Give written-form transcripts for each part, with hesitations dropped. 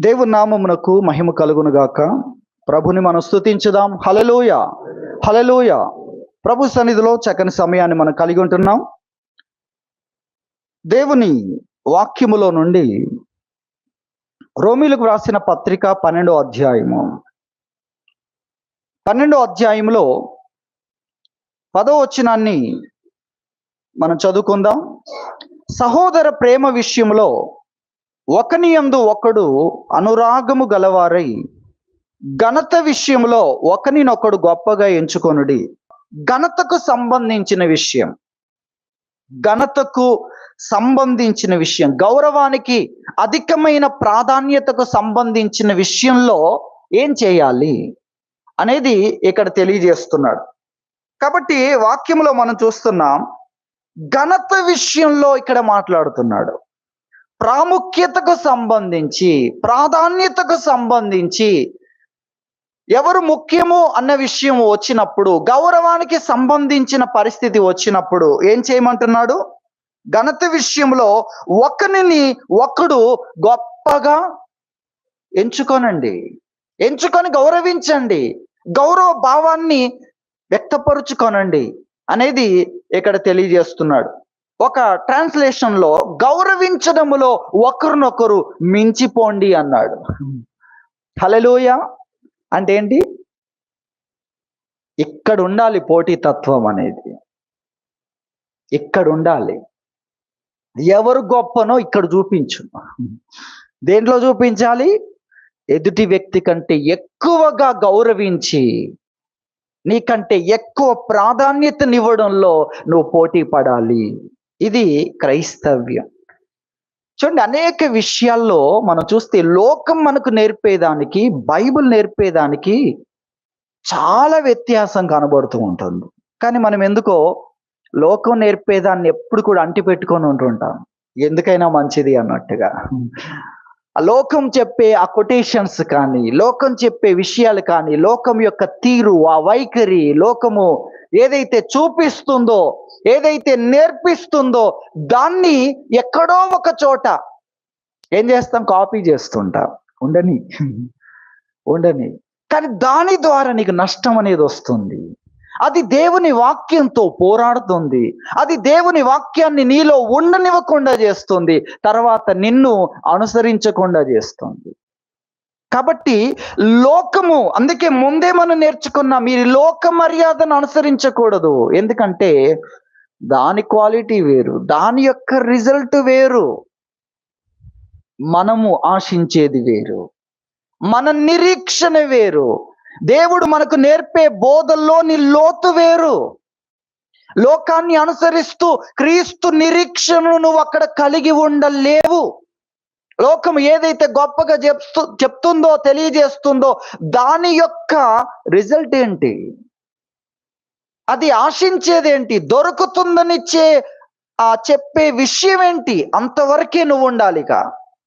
దేవుని నామమునకు మహిమ కలుగును గాక. ప్రభుని మనం స్తుతించుదాం. హల్లెలూయా, హల్లెలూయా. ప్రభు సన్నిధిలో చక్కని సమయాన్ని మనం కలిగి ఉంటున్నాం. దేవుని వాక్యములో నుండి రోమీలకు వ్రాసిన పత్రిక 12వ అధ్యాయము 12వ అధ్యాయంలో 10వ వచనాన్ని మనం చదువుకుందాం. సహోదర ప్రేమ విషయంలో ఒకనియందు ఒకడు అనురాగము గలవారై ఘనత విషయంలో ఒకనినొకడు గొప్పగా ఎంచుకొనుడి. ఘనతకు సంబంధించిన విషయం, ఘనతకు సంబంధించిన విషయం, గౌరవానికి అధికమైన ప్రాధాన్యతకు సంబంధించిన విషయంలో ఏం చేయాలి అనేది ఇక్కడ తెలియజేస్తున్నాడు. కాబట్టి వాక్యంలో మనం చూస్తున్నాం, ఘనత విషయంలో ఇక్కడ మాట్లాడుతున్నాడు. ప్రాముఖ్యతకు సంబంధించి, ప్రాధాన్యతకు సంబంధించి ఎవరు ముఖ్యము అన్న విషయం వచ్చినప్పుడు, గౌరవానికి సంబంధించిన పరిస్థితి వచ్చినప్పుడు ఏం చేయమంటున్నాడు? ఘనత విషయంలో ఒకరిని ఒకడు గొప్పగా ఎంచుకోనండి, ఎంచుకొని గౌరవించండి, గౌరవ భావాన్ని వ్యక్తపరుచుకోనండి అనేది ఇక్కడ తెలియజేస్తున్నాడు. ఒక ట్రాన్స్లేషన్లో గౌరవించడములో ఒకరినొకరు మించిపోండి అన్నాడు. హల్లెలూయా. అంటే ఏంటి? ఇక్కడ ఉండాలి పోటీతత్వం అనేది, ఇక్కడ ఉండాలి. ఎవరు గొప్పనో ఇక్కడ చూపించు. దేంట్లో చూపించాలి? ఎదుటి వ్యక్తి కంటే ఎక్కువగా గౌరవించి, నీకంటే ఎక్కువ ప్రాధాన్యతనివ్వడంలో నువ్వు పోటీ పడాలి. ఇది క్రైస్తవ్యం. చూడండి, అనేక విషయాల్లో మనం చూస్తే లోకం మనకు నేర్పేదానికి, బైబిల్ నేర్పేదానికి చాలా వ్యత్యాసం కనబడుతూ ఉంటుంది. కానీ మనం ఎందుకో లోకం నేర్పేదాన్ని ఎప్పుడు కూడా అంటి పెట్టుకొని ఉంటుంటాం, ఎందుకైనా మంచిది అన్నట్టుగా. ఆ లోకం చెప్పే ఆ కొటేషన్స్ కానీ, లోకం చెప్పే విషయాలు కానీ, లోకం యొక్క తీరు, ఆ వైఖరి, లోకము ఏదైతే చూపిస్తుందో, ఏదైతే నేర్పిస్తుందో దాన్ని ఎక్కడో ఒక చోట ఏం చేస్తాం? కాపీ చేస్తుంటాం. ఉండని ఉండని కానీ దాని ద్వారా నీకు నష్టం అనేది వస్తుంది. అది దేవుని వాక్యంతో పోరాడుతుంది, అది దేవుని వాక్యాన్ని నీలో ఉండనివ్వకుండా చేస్తుంది, తర్వాత నిన్ను అనుసరించకుండా చేస్తుంది. కాబట్టి లోకము, అందుకే ముందే మనం నేర్చుకున్నాం, మీరు లోక మర్యాదను అనుసరించకూడదు. ఎందుకంటే దాని క్వాలిటీ వేరు, దాని యొక్క రిజల్ట్ వేరు, మనము ఆశించేది వేరు, మన నిరీక్షణ వేరు, దేవుడు మనకు నేర్పే బోధల్లోని లోతు వేరు. లోకాన్ని అనుసరిస్తూ క్రీస్తు నిరీక్షణను నువ్వు అక్కడ కలిగి ఉండలేవు. లోకం ఏదైతే గొప్పగా చెప్తుందో, తెలియజేస్తుందో దాని యొక్క రిజల్ట్ ఏంటి? అది ఆశించేదేంటి? దొరుకుతుందనిచ్చే చెప్పే విషయం ఏంటి? అంతవరకే నువ్వు ఉండాలిక,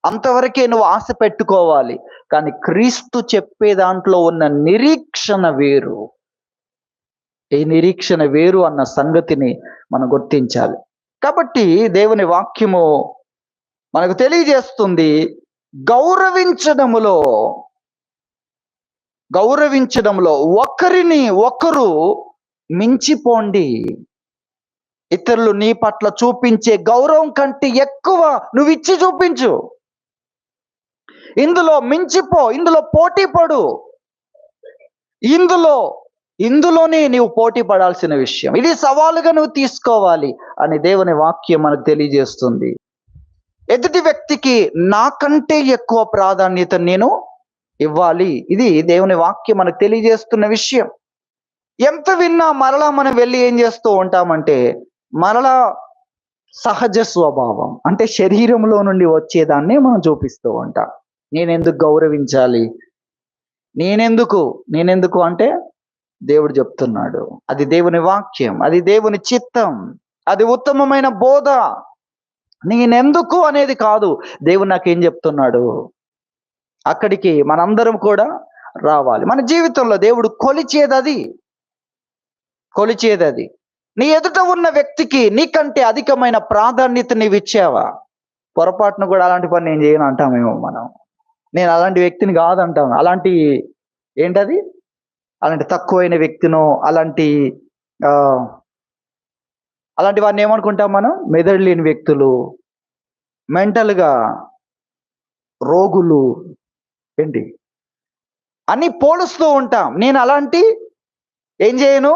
అంతవరకే నువ్వు ఆశ పెట్టుకోవాలి. కానీ క్రీస్తు చెప్పే దాంట్లో ఉన్న నిరీక్షణ వేరు. ఈ నిరీక్షణ వేరు అన్న సంగతిని మనం గుర్తించాలి. కాబట్టి దేవుని వాక్యము మనకు తెలియజేస్తుంది, గౌరవించడంలో ఒకరిని ఒకరు మించిపోండి. ఇతరులు నీ పట్ల చూపించే గౌరవం కంటే ఎక్కువ నువ్వు ఇచ్చి చూపించు. ఇందులో మించిపో, ఇందులో పోటీ పడు, ఇందులోనే నీవు పోటీ పడాల్సిన విషయం. ఇది సవాలుగా నువ్వు తీసుకోవాలి అని దేవుని వాక్యం మనకు తెలియజేస్తుంది. ఎదుటి వ్యక్తికి నాకంటే ఎక్కువ ప్రాధాన్యత నేను ఇవ్వాలి. ఇది దేవుని వాక్యం మనకు తెలియజేస్తున్న విషయం. ఎంత విన్నా మరలా మనం వెళ్ళి ఏం చేస్తూ ఉంటామంటే, మరలా సహజ స్వభావం అంటే శరీరంలో నుండి వచ్చేదాన్నే మనం చూపిస్తూ ఉంటాం. నేనెందుకు గౌరవించాలి, నేనెందుకు అంటే దేవుడు చెప్తున్నాడు, అది దేవుని వాక్యం, అది దేవుని చిత్తం, అది ఉత్తమమైన బోధ. నేనెందుకు అనేది కాదు, దేవుడు నాకేం చెప్తున్నాడు, అక్కడికి మనందరం కూడా రావాలి. మన జీవితంలో దేవుడు కొలిచేది అది. నీ ఎదుట ఉన్న వ్యక్తికి నీకంటే అధికమైన ప్రాధాన్యత నీవు ఇచ్చావా? పొరపాటును కూడా అలాంటి పని నేను చేయను అంటామేమో మనం. నేను అలాంటి వ్యక్తిని కాదంటాను. అలాంటి ఏంటది? అలాంటి తక్కువైన వ్యక్తినో, ఆహ్, అలాంటి వారిని ఏమనుకుంటాం మనం? మెదడు లేని వ్యక్తులు, మెంటల్‌గా రోగులు ఏంటి అని పోలుస్తూ ఉంటాం. నేను అలాంటి ఏం చేయను?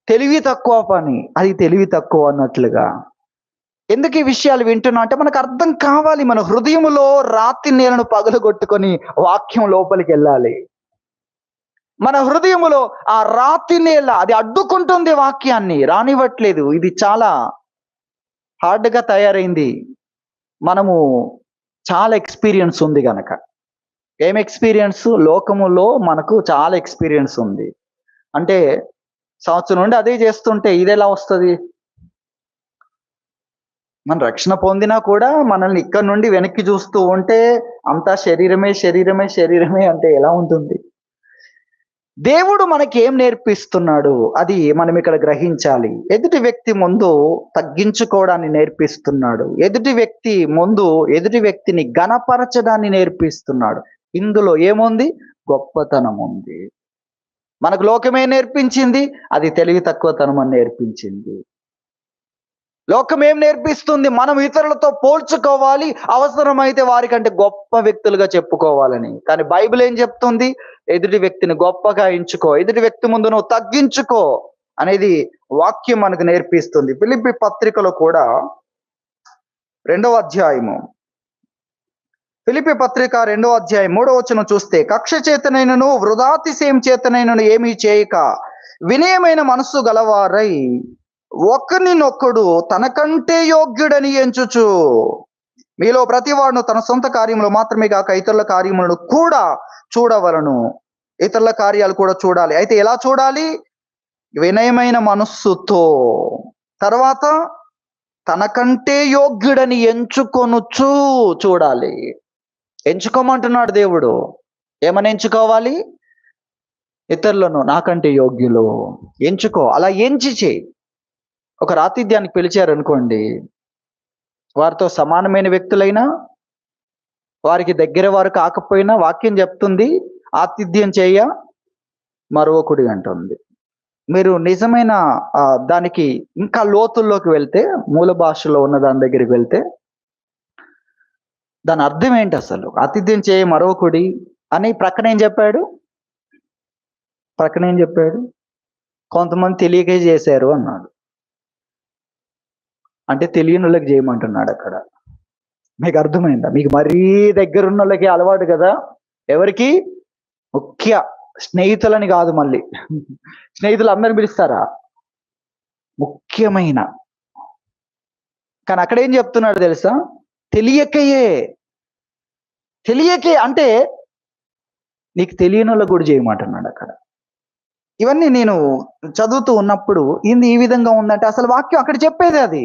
తెలివి తక్కువ పని. అది తెలివి తక్కువ అన్నట్లుగా. ఎందుకు ఈ విషయాలు వింటున్నా అంటే మనకు అర్థం కావాలి. మన హృదయములో రాతి నేలను పగలగొట్టుకొని వాక్యం లోపలికెళ్ళాలి. మన హృదయములో ఆ రాతి నేల అది అడ్డుకుంటుంది వాక్యాన్ని, రానివ్వట్లేదు. ఇది చాలా హార్డ్‌గా తయారైంది. మనము చాలా ఎక్స్‌పీరియన్స్ ఉంది గనక. ఏం ఎక్స్‌పీరియన్స్? లోకములో మనకు చాలా ఎక్స్‌పీరియన్స్ ఉంది. అంటే సంవత్సరం నుండి అదే చేస్తుంటే ఇదెలా వస్తది? మనం రక్షణ పొందినా కూడా మనల్ని ఇక్కడి నుండి వెనక్కి చూస్తూ ఉంటే అంతా శరీరమే, శరీరమే, శరీరమే అంటే ఎలా ఉంటుంది? దేవుడు మనకి ఏం నేర్పిస్తున్నాడు? అది మనం ఇక్కడ గ్రహించాలి. ఎదుటి వ్యక్తి ముందు తగ్గించుకోవడాన్ని నేర్పిస్తున్నాడు. ఎదుటి వ్యక్తిని ఘనపరచడాన్ని నేర్పిస్తున్నాడు. ఇందులో ఏముంది? గొప్పతనం ఉంది. మనకు లోకమే నేర్పించింది, అది తెలివి తక్కువతనం అని నేర్పించింది. లోకం ఏం నేర్పిస్తుంది? మనం ఇతరులతో పోల్చుకోవాలి, అవసరమైతే వారికంటే గొప్ప వ్యక్తులుగా చెప్పుకోవాలని. కానీ బైబిల్ ఏం చెప్తుంది? ఎదుటి వ్యక్తిని గొప్పగా ఎంచుకో, ఎదుటి వ్యక్తి ముందు నువ్వు తగ్గించుకో అనేది వాక్యం మనకు నేర్పిస్తుంది. ఫిలిప్పీ పత్రికలో కూడా 2వ అధ్యాయము, ఫిలిప్పీ పత్రిక 2వ అధ్యాయం 3వ వచనం చూస్తే, కక్ష చేతనైనను వృధాతిశయం చేతనైనను ఏమీ చేయక వినయమైన మనస్సు గలవారై ఒకరినొకడు తనకంటే యోగ్యుడని ఎంచుచు మీలో ప్రతివాడును తన సొంత కార్యములు మాత్రమే కాక ఇతరుల కార్యములను కూడా చూడవలను. ఇతరుల కార్యాలు కూడా చూడాలి. అయితే ఎలా చూడాలి? వినయమైన మనస్సుతో. తర్వాత తనకంటే యోగ్యుడని ఎంచుకొనుచు చూడాలి. ఎంచుకోమంటున్నాడు దేవుడు. ఏమని ఎంచుకోవాలి? ఇతరులను నాకంటే యోగ్యులు ఎంచుకో. అలా ఎంచి చేయి. ఒక ఆతిథ్యానికి పిలిచారనుకోండి, వారితో సమానమైన వ్యక్తులైనా, వారికి దగ్గర వారు కాకపోయినా వాక్యం చెప్తుంది ఆతిథ్యం చేయ మరొకడి అంటుంది. మీరు నిజమైన దానికి ఇంకా లోతుల్లోకి వెళ్తే, మూల భాషలో ఉన్న దాని దగ్గరికి వెళ్తే దాని అర్థం ఏంటి అసలు? ఆతిథ్యం చేయ మరొకడి అని ప్రక్కన ఏం చెప్పాడు? కొంతమంది తెలియకే చేశారు అన్నాడు. అంటే తెలియనోళ్ళకి చేయమంటున్నాడు అక్కడ. మీకు అర్థమైందా? మీకు మరీ దగ్గరున్నోళ్ళకి అలవాటు కదా. ఎవరికి? ముఖ్య స్నేహితులని కాదు, మళ్ళీ స్నేహితులు అందరిని పిలుస్తారా? ముఖ్యమైన. కానీ అక్కడ ఏం చెప్తున్నాడు తెలుసా? తెలియకే అంటే నీకు తెలియనోళ్ళకి కూడా చేయమంటున్నాడు అక్కడ. ఇవన్నీ నేను చదువుతూ ఉన్నప్పుడు ఇది ఈ విధంగా ఉందంటే అసలు వాక్యం అక్కడ చెప్పేది అది.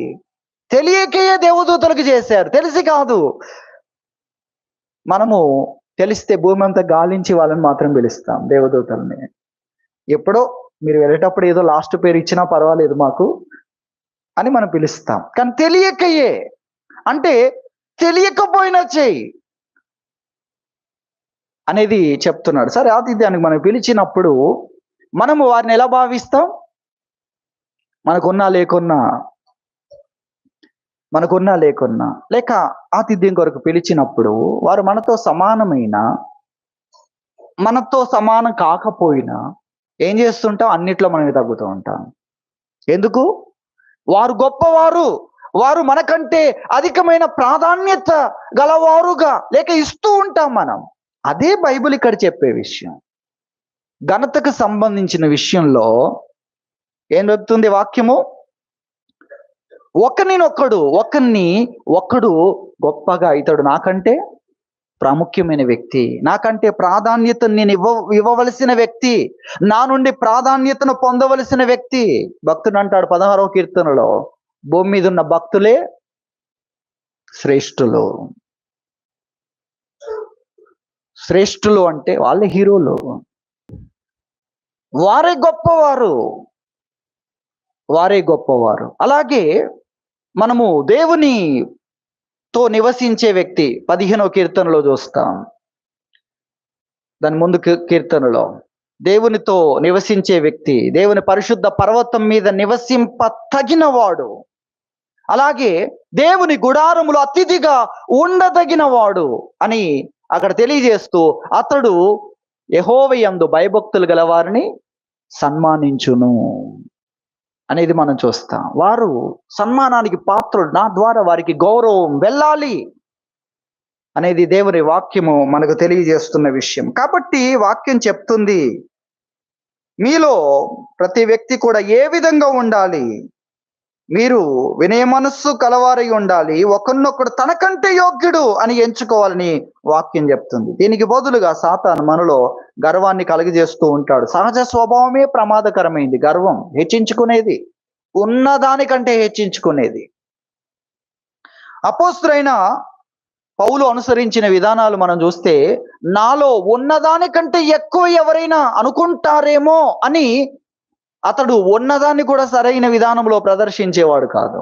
తెలియకే దేవదూతలకు చేశారు, తెలిసి కాదు. మనము తెలిస్తే భూమి అంతా గాలించి వాళ్ళని మాత్రం పిలుస్తాం, దేవదూతల్ని. ఎప్పుడో మీరు వెళ్ళేటప్పుడు ఏదో లాస్ట్ పేరు ఇచ్చినా పర్వాలేదు మాకు అని మనం పిలుస్తాం. కానీ తెలియకయే అంటే తెలియకపోయినా చెయ్యి అనేది చెప్తున్నాడు. సరే, ఆతిథ్యానికి మనం పిలిచినప్పుడు మనము వారిని ఎలా భావిస్తాం? మనకున్నా లేకున్నా లేక ఆతిథ్యం కొరకు పిలిచినప్పుడు వారు మనతో సమానం కాకపోయినా ఏం చేస్తుంటాం? అన్నిట్లో మనం తగ్గుతూ ఉంటాం. ఎందుకు? వారు గొప్పవారు, వారు మనకంటే అధికమైన ప్రాధాన్యత గలవారుగా లేక ఇస్తూ ఉంటాం మనం. అదే బైబిల్ ఇక్కడ చెప్పే విషయం. ఘనతకు సంబంధించిన విషయంలో ఏం చెప్తుంది వాక్యము? ఒకడు గొప్పగా, ఇతడు నాకంటే ప్రాముఖ్యమైన వ్యక్తి, నాకంటే ప్రాధాన్యతను నేను ఇవ్వవలసిన వ్యక్తి, నా నుండి ప్రాధాన్యతను పొందవలసిన వ్యక్తి. భక్తుడు అంటాడు 16వ కీర్తనలో, భూమి మీద ఉన్న భక్తులే శ్రేష్ఠులు అంటే వాళ్ళే హీరోలు, వారే గొప్పవారు. అలాగే మనము దేవునితో నివసించే వ్యక్తి 15వ కీర్తనలో చూస్తాం. దాని ముందు కీర్తనలో దేవునితో నివసించే వ్యక్తి, దేవుని పరిశుద్ధ పర్వతం మీద నివసింప తగిన వాడు, అలాగే దేవుని గుడారములు అతిథిగా ఉండదగిన వాడు అని అక్కడ తెలియజేస్తూ అతడు యెహోవా యందు భయభక్తులు గల వారిని సన్మానించును అనేది మనం చూస్తాం. వారు సన్మానానికి పాత్రుడు, నా ద్వారా వారికి గౌరవం వెళ్ళాలి అనేది దేవుని వాక్యము మనకు తెలియజేస్తున్న విషయం. కాబట్టి వాక్యం చెప్తుంది, మీలో ప్రతి వ్యక్తి కూడా ఏ విధంగా ఉండాలి, మీరు వినయ మనస్సు కలవారై ఉండాలి, ఒకరినొకడు తనకంటే యోగ్యుడు అని ఎంచుకోవాలని వాక్యం చెప్తుంది. దీనికి బదులుగా సాతాను మనలో గర్వాన్ని కలుగజేస్తూ ఉంటాడు. సహజ స్వభావమే ప్రమాదకరమైంది గర్వం, హెచ్చించుకునేది, ఉన్నదానికంటే హెచ్చించుకునేది. అపోస్తలుడైన పౌలు అనుసరించిన విధానాలు మనం చూస్తే, నాలో ఉన్నదానికంటే ఎక్కువ ఎవరైనా అనుకుంటారేమో అని అతడు ఉన్నదాన్ని కూడా సరైన విధానంలో ప్రదర్శించేవాడు కాదు.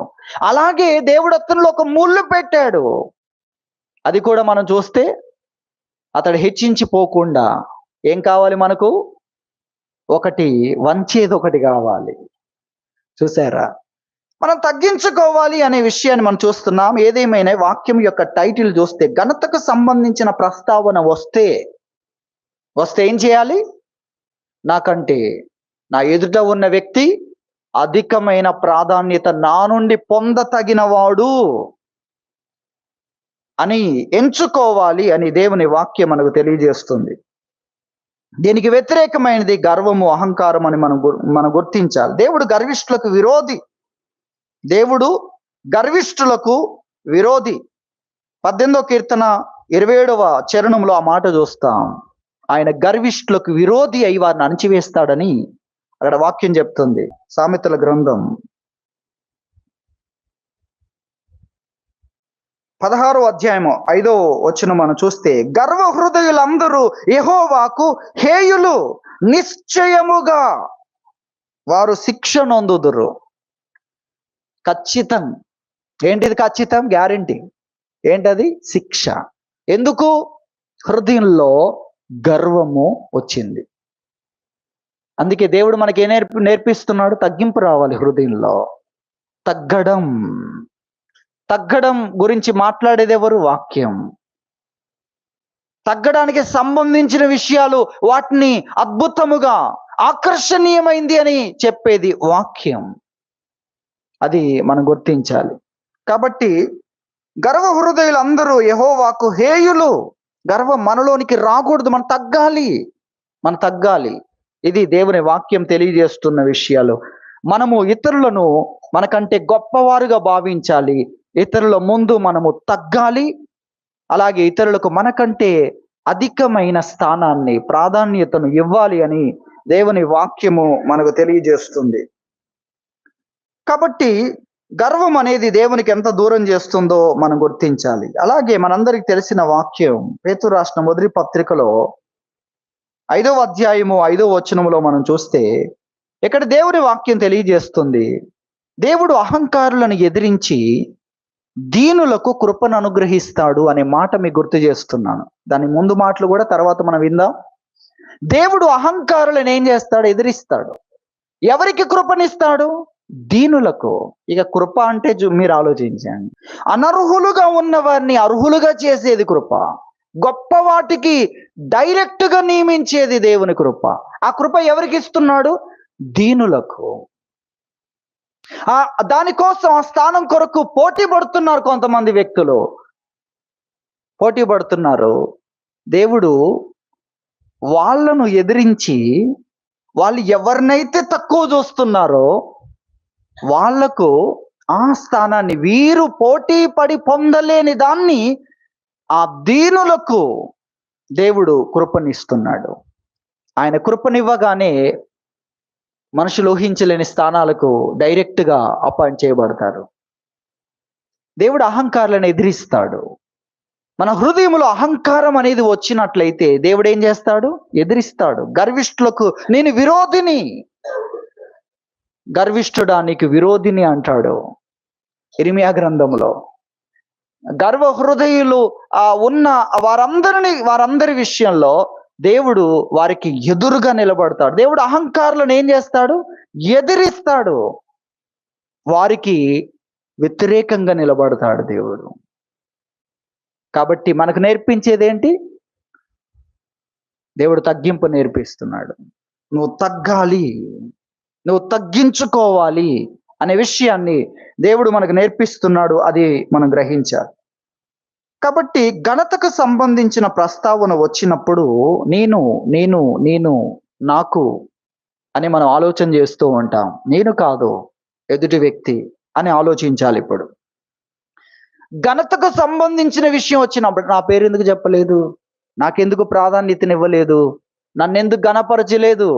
అలాగే దేవుడు అతనిలో ఒక ముళ్ళు పెట్టాడు. అది కూడా మనం చూస్తే అతడు హెచ్చించిపోకుండా ఏం కావాలి మనకు? ఒకటి వంచేది ఒకటి కావాలి. చూసారా? మనం తగ్గించుకోవాలి అనే విషయాన్ని మనం చూస్తున్నాం. ఏదేమైనా వాక్యం యొక్క టైటిల్ చూస్తే ఘనతకు సంబంధించిన ప్రస్తావన వస్తే ఏం చేయాలి? నాకంటే నా ఎదుట ఉన్న వ్యక్తి అధికమైన ప్రాధాన్యత నా నుండి పొందతగిన వాడు అని ఎంచుకోవాలి అని దేవుని వాక్యం మనకు తెలియజేస్తుంది. దీనికి వ్యతిరేకమైనది గర్వము, అహంకారం అని మనం గుర్తించాలి. దేవుడు గర్విష్ఠులకు విరోధి. దేవుడు గర్విష్ఠులకు విరోధి. 18వ కీర్తన 27వ చరణంలో ఆ మాట చూస్తాం. ఆయన గర్విష్ఠులకు విరోధి అయి వారిని అణిచివేస్తాడని అక్కడ వాక్యం చెప్తుంది. సామెతల గ్రంథం 16వ అధ్యాయము 5వ వచనం మనం చూస్తే, గర్వ హృదయులందరూ యెహోవాకు హేయులు, నిశ్చయముగా వారు శిక్ష నొందుదురు. ఖచ్చితం. ఏంటిది ఖచ్చితం? గ్యారంటీ. ఏంటది? శిక్ష. ఎందుకు? హృదయంలో గర్వము వచ్చింది. అందుకే దేవుడు మనకి ఏం నేర్పిస్తున్నాడు? తగ్గింపు రావాలి హృదయంలో. తగ్గడం గురించి మాట్లాడేది ఎవరు? వాక్యం. తగ్గడానికి సంబంధించిన విషయాలు, వాటిని అద్భుతముగా ఆకర్షణీయమైంది అని చెప్పేది వాక్యం. అది మనం గుర్తించాలి. కాబట్టి గర్వ హృదయులందరూ యెహోవాకు హేయులు. గర్వం మనలోనికి రాకూడదు. మనం తగ్గాలి. ఇది దేవుని వాక్యం తెలియజేస్తున్న విషయాలు. మనము ఇతరులను మనకంటే గొప్పవారుగా భావించాలి. ఇతరుల ముందు మనము తగ్గాలి. అలాగే ఇతరులకు మనకంటే అధికమైన స్థానాన్ని, ప్రాధాన్యతను ఇవ్వాలి అని దేవుని వాక్యము మనకు తెలియజేస్తుంది. కాబట్టి గర్వం అనేది దేవునికి ఎంత దూరం చేస్తుందో మనం గుర్తించాలి. అలాగే మనందరికి తెలిసిన వాక్యం పేతురు రాసిన మొదటి పత్రికలో 5వ అధ్యాయము 5వ వచనములో మనం చూస్తే, ఇక్కడ దేవుని వాక్యం తెలియజేస్తుంది, దేవుడు అహంకారులను ఎదిరించి దీనులకు కృపను అనుగ్రహిస్తాడు అనే మాట మీకు గుర్తు చేస్తున్నాను. దాని ముందు మాటలు కూడా తర్వాత మనం విందాం. దేవుడు అహంకారులను ఏం చేస్తాడు? ఎదిరిస్తాడు. ఎవరికి కృపనిస్తాడు? దీనులకు. ఇక కృప అంటే మీరు ఆలోచించండి. అనర్హులుగా ఉన్న వారిని అర్హులుగా చేసేది కృప. గొప్ప వాటికి డైరెక్ట్ గా నియమించేది దేవుని కృప. ఆ కృప ఎవరికి ఇస్తున్నాడు? దీనులకు. దానికోసం ఆ స్థానం కొరకు పోటీ పడుతున్నారు కొంతమంది వ్యక్తులు. పోటీ పడుతున్నారు. దేవుడు వాళ్ళను ఎదిరించి, వాళ్ళు ఎవరినైతే తక్కువ చూస్తున్నారో వాళ్లకు ఆ స్థానాన్ని, వీరు పోటీ పడి పొందలేని దాన్ని ఆ దీనులకు దేవుడు కృపనిస్తున్నాడు. ఆయన కృపనివ్వగానే మనుషులు ఊహించలేని స్థానాలకు డైరెక్ట్ గా అపాయింట్ చేయబడతారు. దేవుడు అహంకారులను ఎదిరిస్తాడు. మన హృదయంలో అహంకారం అనేది వచ్చినట్లయితే దేవుడు ఏం చేస్తాడు? ఎదిరిస్తాడు. గర్విష్ఠులకు నేను విరోధిని, గర్విష్ఠుడా నీకు విరోధిని అంటాడు ఇర్మియా గ్రంథంలో. గర్వ హృదయులు ఉన్న వారందరి విషయంలో దేవుడు వారికి ఎదురుగా నిలబడతాడు. దేవుడు అహంకారులను ఏం చేస్తాడు? ఎదిరిస్తాడు. వారికి వ్యతిరేకంగా నిలబడతాడు దేవుడు. కాబట్టి మనకు నేర్పించేది ఏంటి? దేవుడు తగ్గింపు నేర్పిస్తున్నాడు. నువ్వు తగ్గాలి, నువ్వు తగ్గించుకోవాలి అనే విషయాన్ని దేవుడు మనకు నేర్పిస్తున్నాడు. అది మనం గ్రహించాలి. కాబట్టి ఘనతకు సంబంధించిన ప్రస్తావన వచ్చినప్పుడు నేను నేను నేను నాకు అని మనం ఆలోచన చేస్తూ ఉంటాం. నేను కాదు, ఎదుటి వ్యక్తి అని ఆలోచించాలి. ఇప్పుడు ఘనతకు సంబంధించిన విషయం వచ్చినప్పుడు నా పేరు ఎందుకు చెప్పలేదు, నాకెందుకు ప్రాధాన్యతనివ్వలేదు, నన్నెందుకు ఘనపరచలేదు,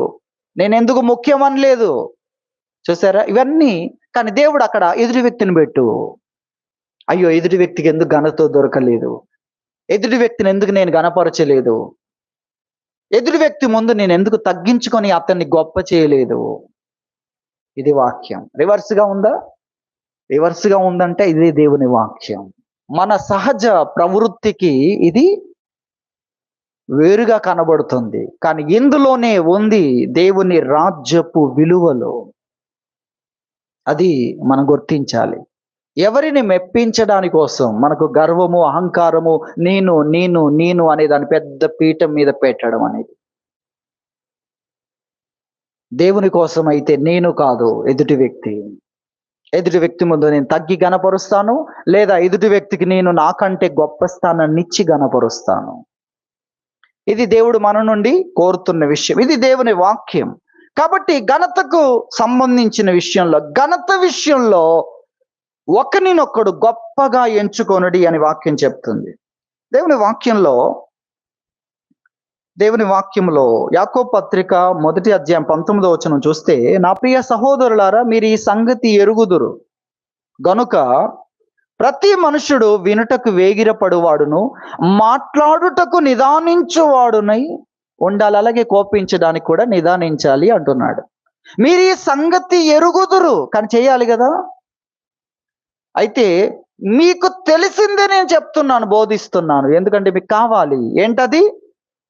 నేనెందుకు ముఖ్యం అనలేదు, చూసారా ఇవన్నీ. కానీ దేవుడు అక్కడ ఎదుటి వ్యక్తిని పెట్టు, అయ్యో ఎదుటి వ్యక్తికి ఎందుకు ఘనత దొరకలేదు, ఎదుటి వ్యక్తిని ఎందుకు నేను ఘనపరచలేదు, ఎదుటి వ్యక్తి ముందు నేను ఎందుకు తగ్గించుకొని అతన్ని గొప్ప చేయలేదు. ఇది వాక్యం. రివర్స్గా ఉందా? రివర్స్గా ఉందంటే ఇది దేవుని వాక్యం. మన సహజ ప్రవృత్తికి ఇది వేరుగా కనబడుతుంది, కానీ ఇందులోనే ఉంది దేవుని రాజ్యపు విలువలు. అది మనం గుర్తించాలి. ఎవరిని మెప్పించడాని కోసం మనకు గర్వము, అహంకారము, నేను నేను నేను అనే దాని పెద్ద పీఠం మీద పెట్టడం అనేది. దేవుని కోసం అయితే నేను కాదు, ఎదుటి వ్యక్తి. ఎదుటి వ్యక్తి ముందు నేను తగ్గి గణపరుస్తాను, లేదా ఎదుటి వ్యక్తికి నేను నాకంటే గొప్ప స్థానాన్ని ఇచ్చి గణపరుస్తాను. ఇది దేవుడు మన నుండి కోరుతున్న విషయం. ఇది దేవుని వాక్యం. కాబట్టి ఘనతకు సంబంధించిన విషయంలో, ఘనత విషయంలో ఒకరినొక్కడు గొప్పగా ఎంచుకొనుడి అని వాక్యం చెప్తుంది. దేవుని వాక్యంలో యాకోబు పత్రిక 1వ అధ్యాయం 19వ వచనం చూస్తే, నా ప్రియ సహోదరులారా, మీరు ఈ సంగతి ఎరుగుదురు గనుక ప్రతి మనుషుడు వినుటకు వేగిరపడువాడును, మాట్లాడుటకు నిదానించువాడునై ఉండాలి. అలాగే కోపించడానికి కూడా నిదానించాలి అంటున్నాడు. మీరు ఈ సంగతి ఎరుగుదురు, కానీ చేయాలి కదా. అయితే మీకు తెలిసిందే నేను చెప్తున్నాను, బోధిస్తున్నాను. ఎందుకంటే మీకు కావాలి. ఏంటది?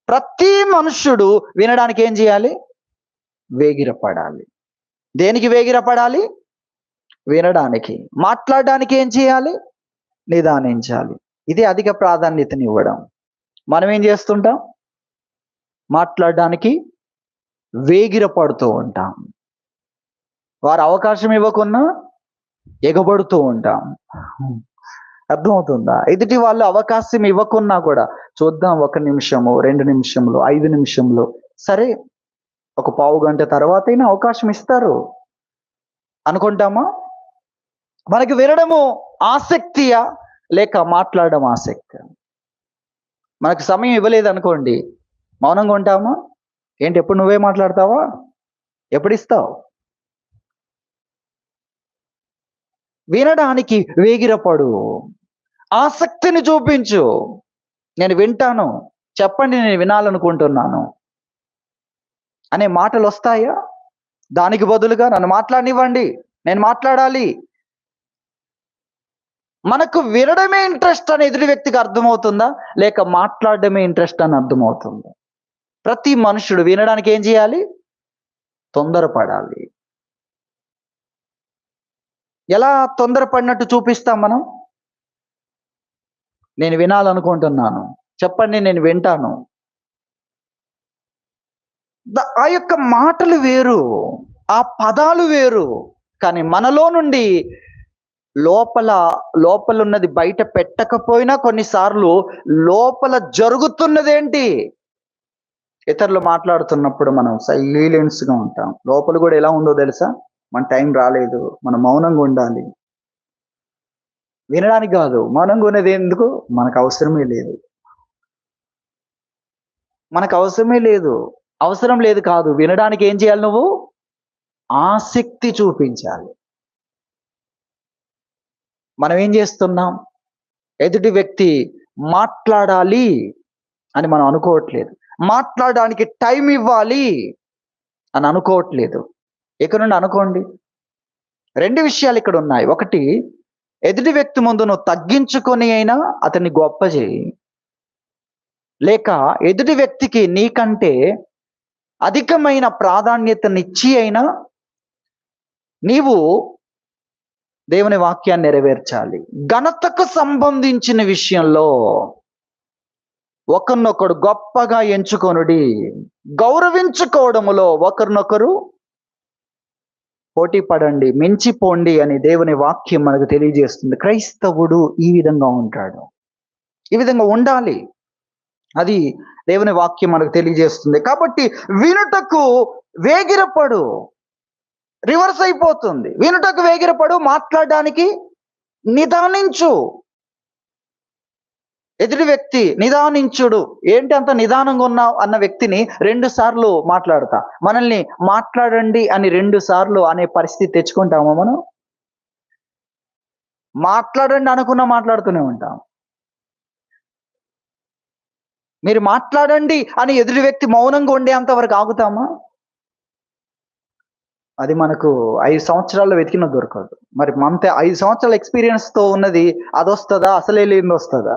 ప్రతి మనుష్యుడు వినడానికి ఏం చేయాలి? వేగిరపడాలి. దేనికి వేగిరపడాలి? వినడానికి. మాట్లాడడానికి ఏం చేయాలి? నిదానించాలి. ఇదే అధిక ప్రాధాన్యతనివ్వడం. మనం ఏం చేస్తుంటాం? మాట్లాడడానికి వేగిరపడుతూ ఉంటాం. వారు అవకాశం ఇవ్వకున్నా ఎగబడుతూ ఉంటాం. అర్థమవుతుందా? ఎదుటి వాళ్ళు అవకాశం ఇవ్వకున్నా కూడా చూద్దాం, 1 నిమిషము, 2 నిమిషంలో, 5 నిమిషంలో, సరే ఒక పావు గంట తర్వాత అయినా అవకాశం ఇస్తారు అనుకుంటామా? మనకి వినడము ఆసక్తియా లేక మాట్లాడడం ఆసక్తి? మనకు సమయం ఇవ్వలేదు అనుకోండి, మౌనంగా ఉంటామా? ఏంటి ఎప్పుడు నువ్వే మాట్లాడతావా? ఎప్పుడు ఇస్తావు? వినడానికి వేగిరపడు, ఆసక్తిని చూపించు. నేను వింటాను, చెప్పండి, నేను వినాలనుకుంటున్నాను అనే మాటలు వస్తాయా? దానికి బదులుగా నన్ను మాట్లాడనివ్వండి, నేను మాట్లాడాలి. మనకు వినడమే ఇంట్రెస్ట్ అని ఎదుటి వ్యక్తికి అర్థమవుతుందా, లేక మాట్లాడడమే ఇంట్రెస్ట్ అని అర్థమవుతుందా? ప్రతి మనుషుడు వినడానికి ఏం చేయాలి? తొందరపడాలి. ఎలా తొందరపడినట్టు చూపిస్తాం మనం? నేను వినాలనుకుంటున్నాను, చెప్పండి, నేను వింటాను. ఆ యొక్క మాటలు వేరు, ఆ పదాలు వేరు. కానీ మనలో నుండి లోపలున్నది బయట పెట్టకపోయినా కొన్నిసార్లు లోపల జరుగుతున్నదేంటి? ఇతరులు మాట్లాడుతున్నప్పుడు మనం సైలెన్స్గా ఉంటాం. లోపల కూడా ఎలా ఉందో తెలుసా? మన టైం రాలేదు, మనం మౌనంగా ఉండాలి. వినడానికి కాదు, మౌనంగా ఉన్నది ఎందుకు? మనకు అవసరమే లేదు. అవసరం లేదు కాదు, వినడానికి ఏం చేయాలి? నువ్వు ఆసక్తి చూపించాలి. మనం ఏం చేస్తున్నాం? ఎదుటి వ్యక్తి మాట్లాడాలి అని మనం అనుకోవట్లేదు, మాట్లాడడానికి టైం ఇవ్వాలి అని అనుకోవట్లేదు. ఇక్కడ నుండి అనుకోండి, 2 విషయాలు ఇక్కడ ఉన్నాయి. ఒకటి, ఎదుటి వ్యక్తి ముందు నువ్వు తగ్గించుకొని అయినా అతన్ని గొప్ప చేయి. లేక ఎదుటి వ్యక్తికి నీకంటే అధికమైన ప్రాధాన్యతనిచ్చి అయినా నీవు దేవుని వాక్యాన్ని నెరవేర్చాలి. ఘనతకు సంబంధించిన విషయంలో ఒకరినొకడు గొప్పగా ఎంచుకొనుడి, గౌరవించుకోవడములో ఒకరినొకరు పోటీ పడండి, మించిపోండి అని దేవుని వాక్యం మనకు తెలియజేస్తుంది. క్రైస్తవుడు ఈ విధంగా ఉంటాడు, ఈ విధంగా ఉండాలి. అది దేవుని వాక్యం మనకు తెలియజేస్తుంది. కాబట్టి వినుటకు వేగిరపడు, రివర్స్ అయిపోతుంది. వినుటకు వేగిరపడు, మాట్లాడడానికి నిదానించు. ఎదుటి వ్యక్తి నిదానించుడు, ఏంటి అంత నిదానంగా ఉన్నావు అన్న వ్యక్తిని 2 సార్లు మాట్లాడతా, మనల్ని మాట్లాడండి అని 2 సార్లు అనే పరిస్థితి తెచ్చుకుంటామా మనం? మాట్లాడండి అనుకున్నా మాట్లాడుతూనే ఉంటాం. మీరు మాట్లాడండి అని ఎదుటి వ్యక్తి మౌనంగా ఉండేంత వరకు ఆగుతామా? అది మనకు 5 సంవత్సరాల్లో వెతికినా దొరకదు. మరి మనతే 5 సంవత్సరాల ఎక్స్‌పీరియన్స్‌తో ఉన్నది అదొస్తదా? అసలే లేనిదొస్తదా?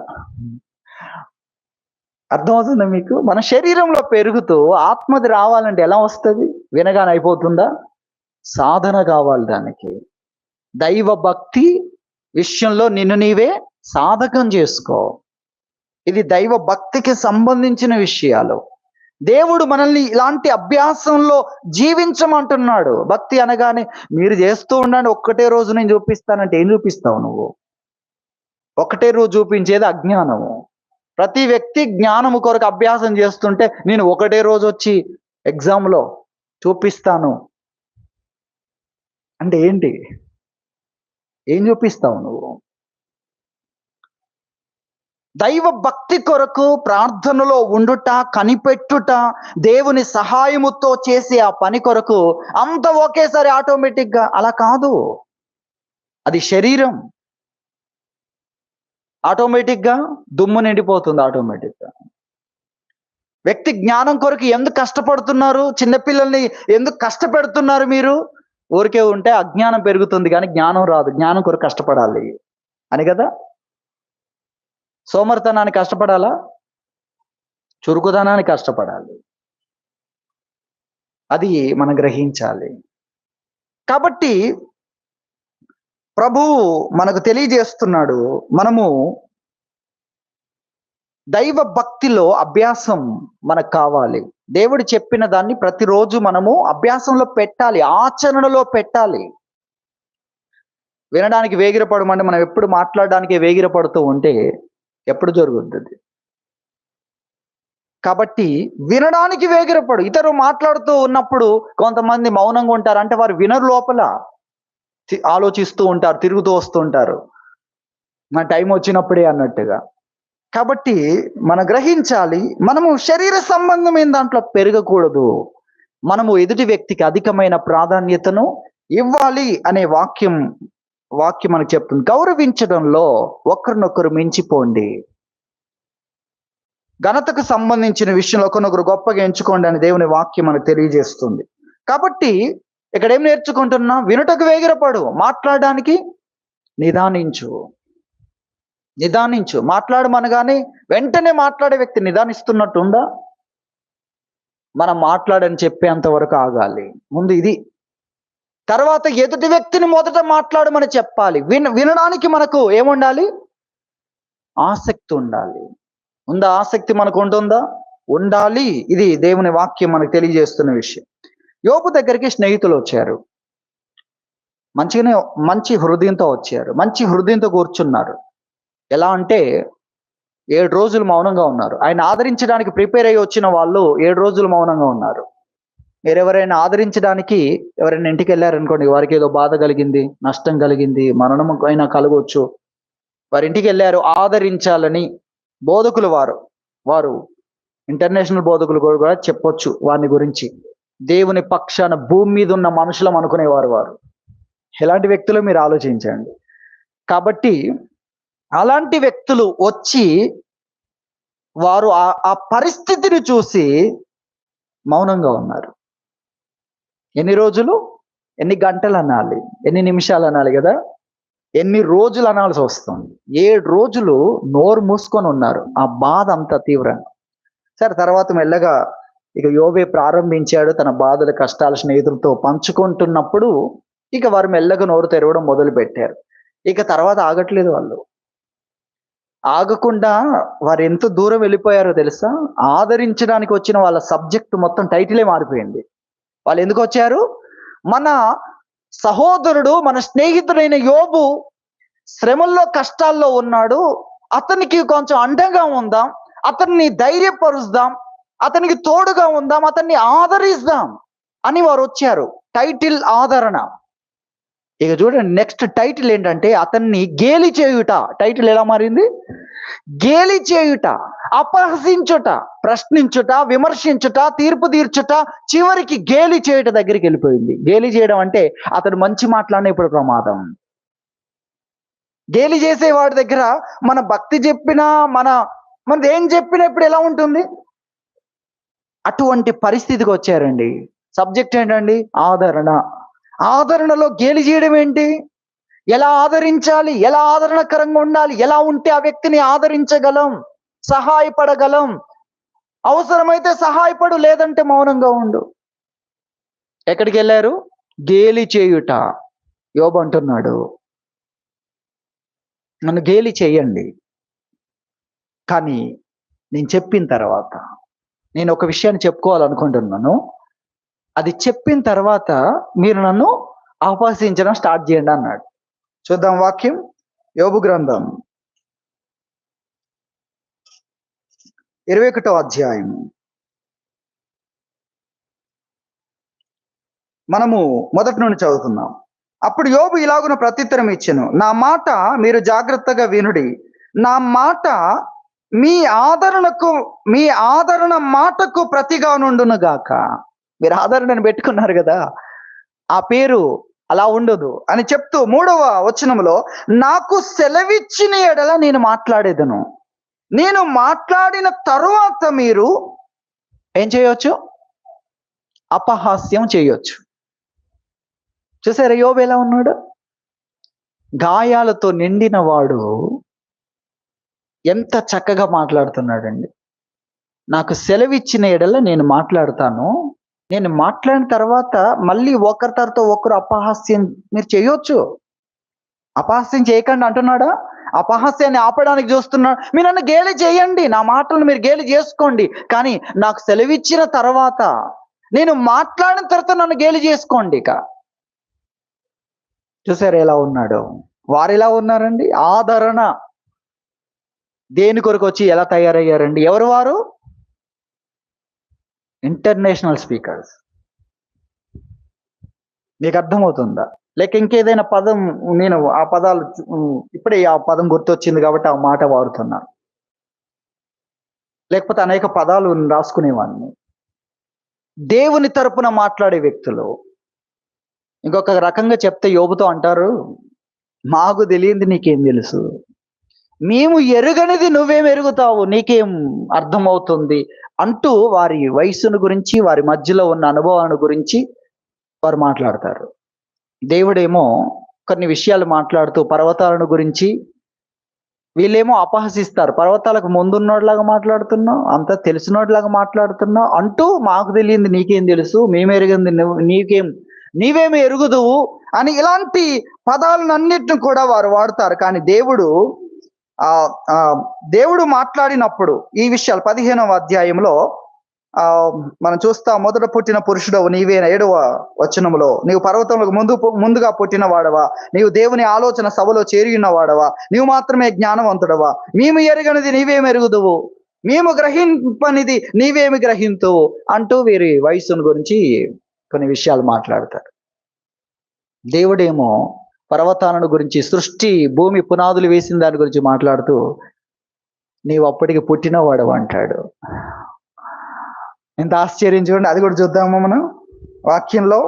అర్థమవుతుందా మీకు? మన శరీరంలో పెరుగుతూ ఆత్మది రావాలంటే ఎలా వస్తది? వినగానే అయిపోతుందా? సాధన కావాలి దానికి. దైవ భక్తి విషయంలో నిన్ను నీవే సాధకం చేసుకో. ఇది దైవ భక్తికి సంబంధించిన విషయాలు. దేవుడు మనల్ని ఇలాంటి అభ్యాసంలో జీవించమంటున్నాడు. భక్తి అనగానే మీరు చేస్తూ ఉండండి, ఒక్కటే రోజు నేను చూపిస్తానంటే ఏం చూపిస్తావు నువ్వు? ఒకటే రోజు చూపించేది అజ్ఞానము. ప్రతి వ్యక్తి జ్ఞానము కొరకు అభ్యాసం చేస్తుంటే నేను ఒకటే రోజు వచ్చి ఎగ్జామ్లో చూపిస్తాను అంటే ఏంటి? ఏం చూపిస్తావు నువ్వు? దైవ భక్తి కొరకు ప్రార్థనలో ఉండుట, కనిపెట్టుట, దేవుని సహాయముతో చేసే ఆ పని కొరకు అంత ఒకేసారి ఆటోమేటిక్గా అలా కాదు. అది శరీరం. ఆటోమేటిక్గా దుమ్ము నిండిపోతుంది ఆటోమేటిక్గా. వ్యక్తి జ్ఞానం కొరకు ఎందుకు కష్టపడుతున్నారు? చిన్నపిల్లల్ని ఎందుకు కష్టపెడుతున్నారు మీరు? ఊరికే ఉంటే అజ్ఞానం పెరుగుతుంది కానీ జ్ఞానం రాదు. జ్ఞానం కొరకు కష్టపడాలి అని కదా. సోమరితనానికి కష్టపడాలా? చురుకుదనానికి కష్టపడాలి. అది మనం గ్రహించాలి. కాబట్టి ప్రభువు మనకు తెలియజేస్తున్నాడు, మనము దైవ భక్తిలో అభ్యాసం మనకు కావాలి. దేవుడు చెప్పిన దాన్ని ప్రతిరోజు మనము అభ్యాసంలో పెట్టాలి, ఆచరణలో పెట్టాలి. వినడానికి వేగిరపడమంటే మనం ఎప్పుడు మాట్లాడడానికి వేగిరపడుతూ ఉంటే ఎప్పుడు జరుగుతుంది? కాబట్టి వినడానికి వేగిరపడు. ఇతరులు మాట్లాడుతూ ఉన్నప్పుడు కొంతమంది మౌనంగా ఉంటారు, అంటే వారు వినరు, లోపల ఆలోచిస్తూ ఉంటారు, తిరుగుతూ వస్తూ ఉంటారు, మన టైం వచ్చినప్పుడే అన్నట్టుగా. కాబట్టి మనం గ్రహించాలి, మనము శరీర సంబంధమైన దాంట్లో పెరగకూడదు. మనము ఎదుటి వ్యక్తికి అధికమైన ప్రాధాన్యతను ఇవ్వాలి అనే వాక్యం మనకు చెప్తుంది. గౌరవించడంలో ఒకరినొకరు మించిపోండి, ఘనతకు సంబంధించిన విషయంలో ఒకరినొకరు గొప్పగా ఎంచుకోండి అని దేవుని వాక్యం మనకు తెలియజేస్తుంది. కాబట్టి ఇక్కడ ఏం నేర్చుకుంటున్నా? వినుటకు వేగిరపడు, మాట్లాడడానికి నిదానించు. మాట్లాడమనగానే వెంటనే మాట్లాడే వ్యక్తి నిదానిస్తున్నట్టుందా? మనం మాట్లాడని చెప్పేంత వరకు ఆగాలి ముందు ఇది. తర్వాత ఎదుటి వ్యక్తిని మొదట మాట్లాడమని చెప్పాలి. వినడానికి మనకు ఏముండాలి? ఆసక్తి ఉండాలి. ఉందా? ఆసక్తి మనకు ఉంటుందా? ఉండాలి. ఇది దేవుని వాక్యం మనకు తెలియజేస్తున్న విషయం. యోబు దగ్గరికి స్నేహితులు వచ్చారు, మంచి హృదయంతో వచ్చారు, మంచి హృదయంతో కూర్చున్నారు. ఎలా అంటే 7 రోజులు మౌనంగా ఉన్నారు. ఆయన ఆదరించడానికి ప్రిపేర్ అయ్యి వచ్చిన వాళ్ళు 7 రోజులు మౌనంగా ఉన్నారు. మీరు ఎవరైనా ఆదరించడానికి ఎవరైనా ఇంటికి వెళ్ళారనుకోండి, వారికి ఏదో బాధ కలిగింది, నష్టం కలిగింది, మరణం అయినా కలగవచ్చు, వారి ఇంటికి వెళ్ళారు ఆదరించాలని. బోధకులు వారు ఇంటర్నేషనల్ బోధకులు కూడా చెప్పొచ్చు వారిని గురించి. దేవుని పక్షాన భూమి మీద ఉన్న మనుషులం అనుకునేవారు వారు. ఎలాంటి వ్యక్తులు మీరు ఆలోచించండి. కాబట్టి అలాంటి వ్యక్తులు వచ్చి వారు ఆ పరిస్థితిని చూసి మౌనంగా ఉన్నారు. ఎన్ని రోజులు, ఎన్ని గంటలు అనాలి, ఎన్ని నిమిషాలు అనాలి కదా, ఎన్ని రోజులు అనాల్సి వస్తుంది. 7 రోజులు నోరు మూసుకొని ఉన్నారు. ఆ బాధ అంత తీవ్రంగా. సరే, తర్వాత మెల్లగా ఇక యోబే ప్రారంభించాడు తన బాధల కష్టాల స్నేహితులతో పంచుకుంటున్నప్పుడు ఇక వారు మెల్లగా నోరు తెరవడం మొదలు పెట్టారు. ఇక తర్వాత ఆగట్లేదు వాళ్ళు. ఆగకుండా వారు ఎంత దూరం వెళ్ళిపోయారో తెలుసా? ఆదరించడానికి వచ్చిన వాళ్ళ సబ్జెక్ట్ మొత్తం టైటిలే మారిపోయింది. వాళ్ళు ఎందుకు వచ్చారు? మన సహోదరుడు, మన స్నేహితుడైన యోబు శ్రమల్లో కష్టాల్లో ఉన్నాడు, అతనికి కొంచెం అండగా ఉందాం, అతన్ని ధైర్యపరుద్దాం, అతనికి తోడుగా ఉందాం, అతన్ని ఆదరిద్దాం అని వారు వచ్చారు. టైటిల్ ఆదరణ. ఇక చూడండి, నెక్స్ట్ టైటిల్ ఏంటంటే అతన్ని గేలి చేయుట. టైటిల్ ఎలా మారింది? గేలి చేయుట, అపహసించుట, ప్రశ్నించుట, విమర్శించుట, తీర్పు తీర్చుట, చివరికి గేలి చేయుట దగ్గరికి వెళ్ళిపోయింది. గేలి చేయడం అంటే అతడు మంచి మాట్లాడిన ఇప్పుడు ప్రమాదం. గేలి చేసే వాడి దగ్గర మన భక్తి చెప్పినా మనది ఏం చెప్పినా ఇప్పుడు ఎలా ఉంటుంది? అటువంటి పరిస్థితికి వచ్చారండి. సబ్జెక్ట్ ఏంటండి? ఆదరణ. ఆదరణలో గేలి చేయడం ఏంటి? ఎలా ఆదరించాలి, ఎలా ఆదరణకరంగా ఉండాలి, ఎలా ఉంటే ఆ వ్యక్తిని ఆదరించగలం, సహాయపడగలం. అవసరమైతే సహాయపడు, లేదంటే మౌనంగా ఉండు. ఎక్కడికి వెళ్ళారు? గేలి చేయుట. యోబు అంటున్నాడు, నన్ను గేలి చేయండి, కానీ నేను చెప్పిన తర్వాత, నేను ఒక విషయాన్ని చెప్పుకోవాలనుకుంటున్నాను, అది చెప్పిన తర్వాత మీరు నన్ను ఆహ్వానించడం స్టార్ట్ చేయండి అన్నాడు. చూద్దాం వాక్యం. యోబు గ్రంథం 21వ అధ్యాయం. మనము మొదటి నుండి చదువుతున్నాం. అప్పుడు యోబు ఇలాగున ప్రత్యుత్తరం ఇచ్చెను, నా మాట మీరు జాగ్రత్తగా వినుడి, నా మాట మీ ఆదరణ మాటకు ప్రతిగా నుండును గాక. మీరు ఆదరణను పెట్టుకున్నారు కదా, ఆ పేరు అలా ఉండదు అని చెప్తూ 3వ వచనములో, నాకు సెలవిచ్చిన ఎడల నేను మాట్లాడేదను, నేను మాట్లాడిన తరువాత మీరు ఏం చేయొచ్చు? అపహాస్యం చేయొచ్చు. చూసారా యోబు ఎలా ఉన్నాడు? గాయాలతో నిండిన వాడు ఎంత చక్కగా మాట్లాడుతున్నాడండి. నాకు సెలవిచ్చిన ఎడల నేను మాట్లాడతాను, నేను మాట్లాడిన తర్వాత మళ్ళీ ఒకరి తర్వాత ఒకరు అపహాస్యం మీరు చేయొచ్చు. అపహాస్యం చేయకండి అంటున్నాడా? అపహాస్యాన్ని ఆపడానికి చూస్తున్నాడు. మీరు నన్ను గేలి చేయండి, నా మాటలను మీరు గేలి చేసుకోండి, కానీ నాకు సెలవిచ్చిన తర్వాత, నేను మాట్లాడిన తర్వాత నన్ను గేలి చేసుకోండి. ఇక చూసారు ఎలా ఉన్నాడు? వారు ఎలా ఉన్నారండి? ఆదరణ. దేని కొరకు వచ్చి ఎలా తయారయ్యారండి? ఎవరు వారు? International speakers. మీకు అర్థమవుతుందా? లేక ఇంకేదైనా పదం, నేను ఆ పదాలు ఇప్పుడే ఆ పదం గుర్తొచ్చింది కాబట్టి ఆ మాట వాడుతున్నాను, లేకపోతే అనేక పదాలు రాసుకునేవాడిని. దేవుని తరపున మాట్లాడే వ్యక్తులు. ఇంకొక రకంగా చెప్తే యోబుతో అంటారు, మాకు తెలియంది నీకేం తెలుసు, మేము ఎరుగనిది నువ్వేం ఎరుగుతావు, నీకేం అర్థమవుతుంది అంటూ వారి వయస్సును గురించి, వారి మధ్యలో ఉన్న అనుభవాన్ని గురించి వారు మాట్లాడతారు. దేవుడేమో కొన్ని విషయాలు మాట్లాడుతూ పర్వతాలను గురించి, వీళ్ళేమో అపహసిస్తారు. పర్వతాలకు ముందున్నోడ్లాగా మాట్లాడుతున్నావు, అంతా తెలిసినోడ్లాగా మాట్లాడుతున్నావు అంటూ, మాకు తెలియంది నీకేం తెలుసు, మేము ఎరిగింది నీవేమి ఎరుగుదువు అని ఇలాంటి పదాలన్నిటిని కూడా వారు వాడతారు. కానీ దేవుడు మాట్లాడినప్పుడు ఈ విషయాలు 15వ అధ్యాయంలో మనం చూస్తాం. మొదట పుట్టిన పురుషుడవు నీవే, 7వ వచనములో, నీవు పర్వతములకు ముందుగా పుట్టిన వాడవా, నీవు దేవుని ఆలోచన సభలో చేరిన వాడవా, నీవు మాత్రమే జ్ఞానవంతుడవా, మేము ఎరగనిది నీవేమి ఎరుగుదువు, మేము గ్రహింపనిది నీవేమి గ్రహింతువు అంటూ వీరి వయస్సును గురించి కొన్ని విషయాలు మాట్లాడతారు. దేవుడేమో పర్వతాలను గురించి, సృష్టి భూమి పునాదులు వేసిన దాని గురించి మాట్లాడుతూ, నీవు అప్పటికి పుట్టినవాడు అంటాడు. ఎంత ఆశ్చర్యం చూడండి. అది కూడా చూద్దాము మనం వాక్యంలో.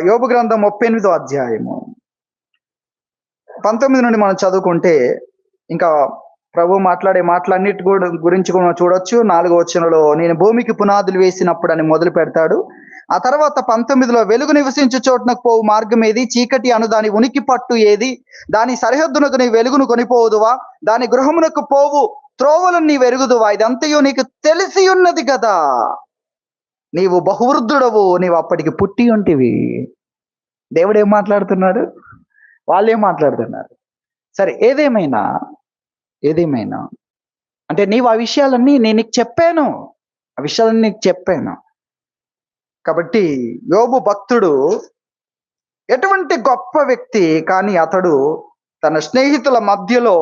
యోబు గ్రంథం 38వ అధ్యాయము 19 నుండి మనం చదువుకుంటే ఇంకా ప్రభు మాట్లాడే మాటలన్నిటి గురించి కూడా చూడొచ్చు. 4వ వచనంలో, నేను భూమికి పునాదులు వేసినప్పుడు అని మొదలు పెడతాడు. ఆ తర్వాత 19లో, వెలుగు నివసించు చోటునకు పోవు మార్గం ఏది, చీకటి అను దాని ఉనికి పట్టు ఏది, దాని సరిహద్దునకు నీ వెలుగును కొనిపోవుదువా, దాని గృహమునకు పోవు త్రోవలను నీవు ఎరుగుదువా, ఇదంతయు నీకు తెలిసి ఉన్నది కదా. నీవు బహువృద్ధుడవు, నీవు అప్పటికి పుట్టి ఉంటివి. దేవుడు ఏం మాట్లాడుతున్నాడు, వాళ్ళు ఏం మాట్లాడుతున్నారు? సరే, ఏదేమైనా అంటే నీవు ఆ విషయాలన్నీ నేను నీకు చెప్పాను, ఆ విషయాలన్నీ నీకు చెప్పాను. కాబట్టి యోబు భక్తుడు ఎటువంటి గొప్ప వ్యక్తి, కానీ అతడు తన స్నేహితుల మధ్యలో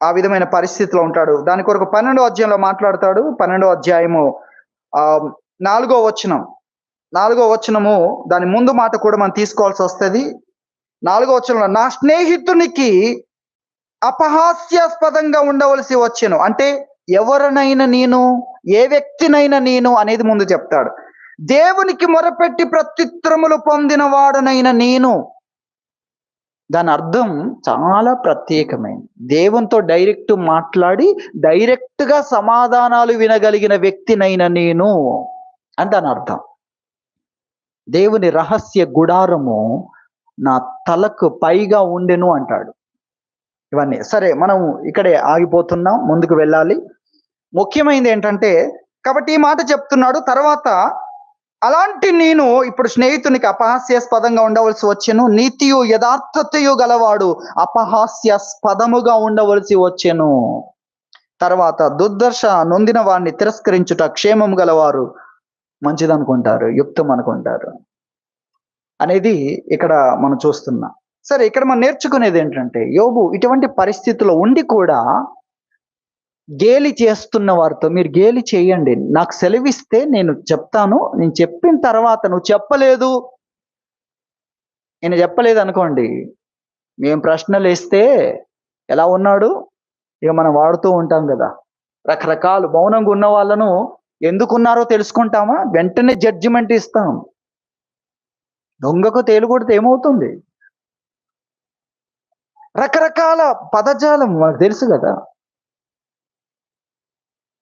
ఆ విధమైన పరిస్థితిలో ఉంటాడు. దాని కొరకు 12వ అధ్యాయంలో మాట్లాడతాడు. 12వ అధ్యాయము 4వ వచనము, దాని ముందు మాట కూడా మనం తీసుకోవాల్సి వస్తుంది. 4వ వచనంలో, నా స్నేహితునికి అపహాస్యాస్పదంగా ఉండవలసి వచ్చెను. అంటే ఎవరినైనా నేను, ఏ వ్యక్తినైనా నేను అనేది ముందు చెప్తాడు. దేవునికి మొరపెట్టి ప్రత్యుత్తరములు పొందిన వాడనైన నేను. దాని అర్థం చాలా ప్రత్యేకమైనది. దేవునితో డైరెక్ట్ మాట్లాడి డైరెక్ట్ గా సమాధానాలు వినగలిగిన వ్యక్తినైనా నేను అని దాని అర్థం. దేవుని రహస్య గుడారము నా తలకు పైగా ఉండెను అంటాడు. ఇవన్నీ సరే, మనం ఇక్కడే ఆగిపోతున్నాం, ముందుకు వెళ్ళాలి. ముఖ్యమైనది ఏంటంటే, కాబట్టి ఈ మాట చెప్తున్నాడు. తర్వాత, అలాంటి నేను ఇప్పుడు స్నేహితునికి అపహాస్యాస్పదంగా ఉండవలసి వచ్చెను, నీతియు యథార్థతయు గలవాడు అపహాస్యాస్పదముగా ఉండవలసి వచ్చెను. తర్వాత, దుర్దర్శ నొందిన వాడిని తిరస్కరించుట క్షేమం గలవారు మంచిదనుకుంటారు, యుక్తం అనుకుంటారు అనేది ఇక్కడ మనం చూస్తున్నాం. సరే, ఇక్కడ మనం నేర్చుకునేది ఏంటంటే, యోబు ఇటువంటి పరిస్థితుల్లో ఉండి కూడా గేలి చేస్తున్న వారితో మీరు గేలి చేయండి, నాకు సెలవిస్తే నేను చెప్తాను, నేను చెప్పిన తర్వాత నువ్వు చెప్పలేదు, నేను చెప్పలేదు అనుకోండి, మేము ప్రశ్నలు వేస్తే ఎలా ఉన్నాడు ఇక మనం వాడుతూ ఉంటాం కదా, రకరకాలు. మౌనంగా ఉన్న వాళ్ళను ఎందుకున్నారో తెలుసుకుంటామా, వెంటనే జడ్జిమెంట్ ఇస్తాం. దొంగకు తేలు కొడితే ఏమవుతుంది? రకరకాల పదజాలం మనకు తెలుసు కదా.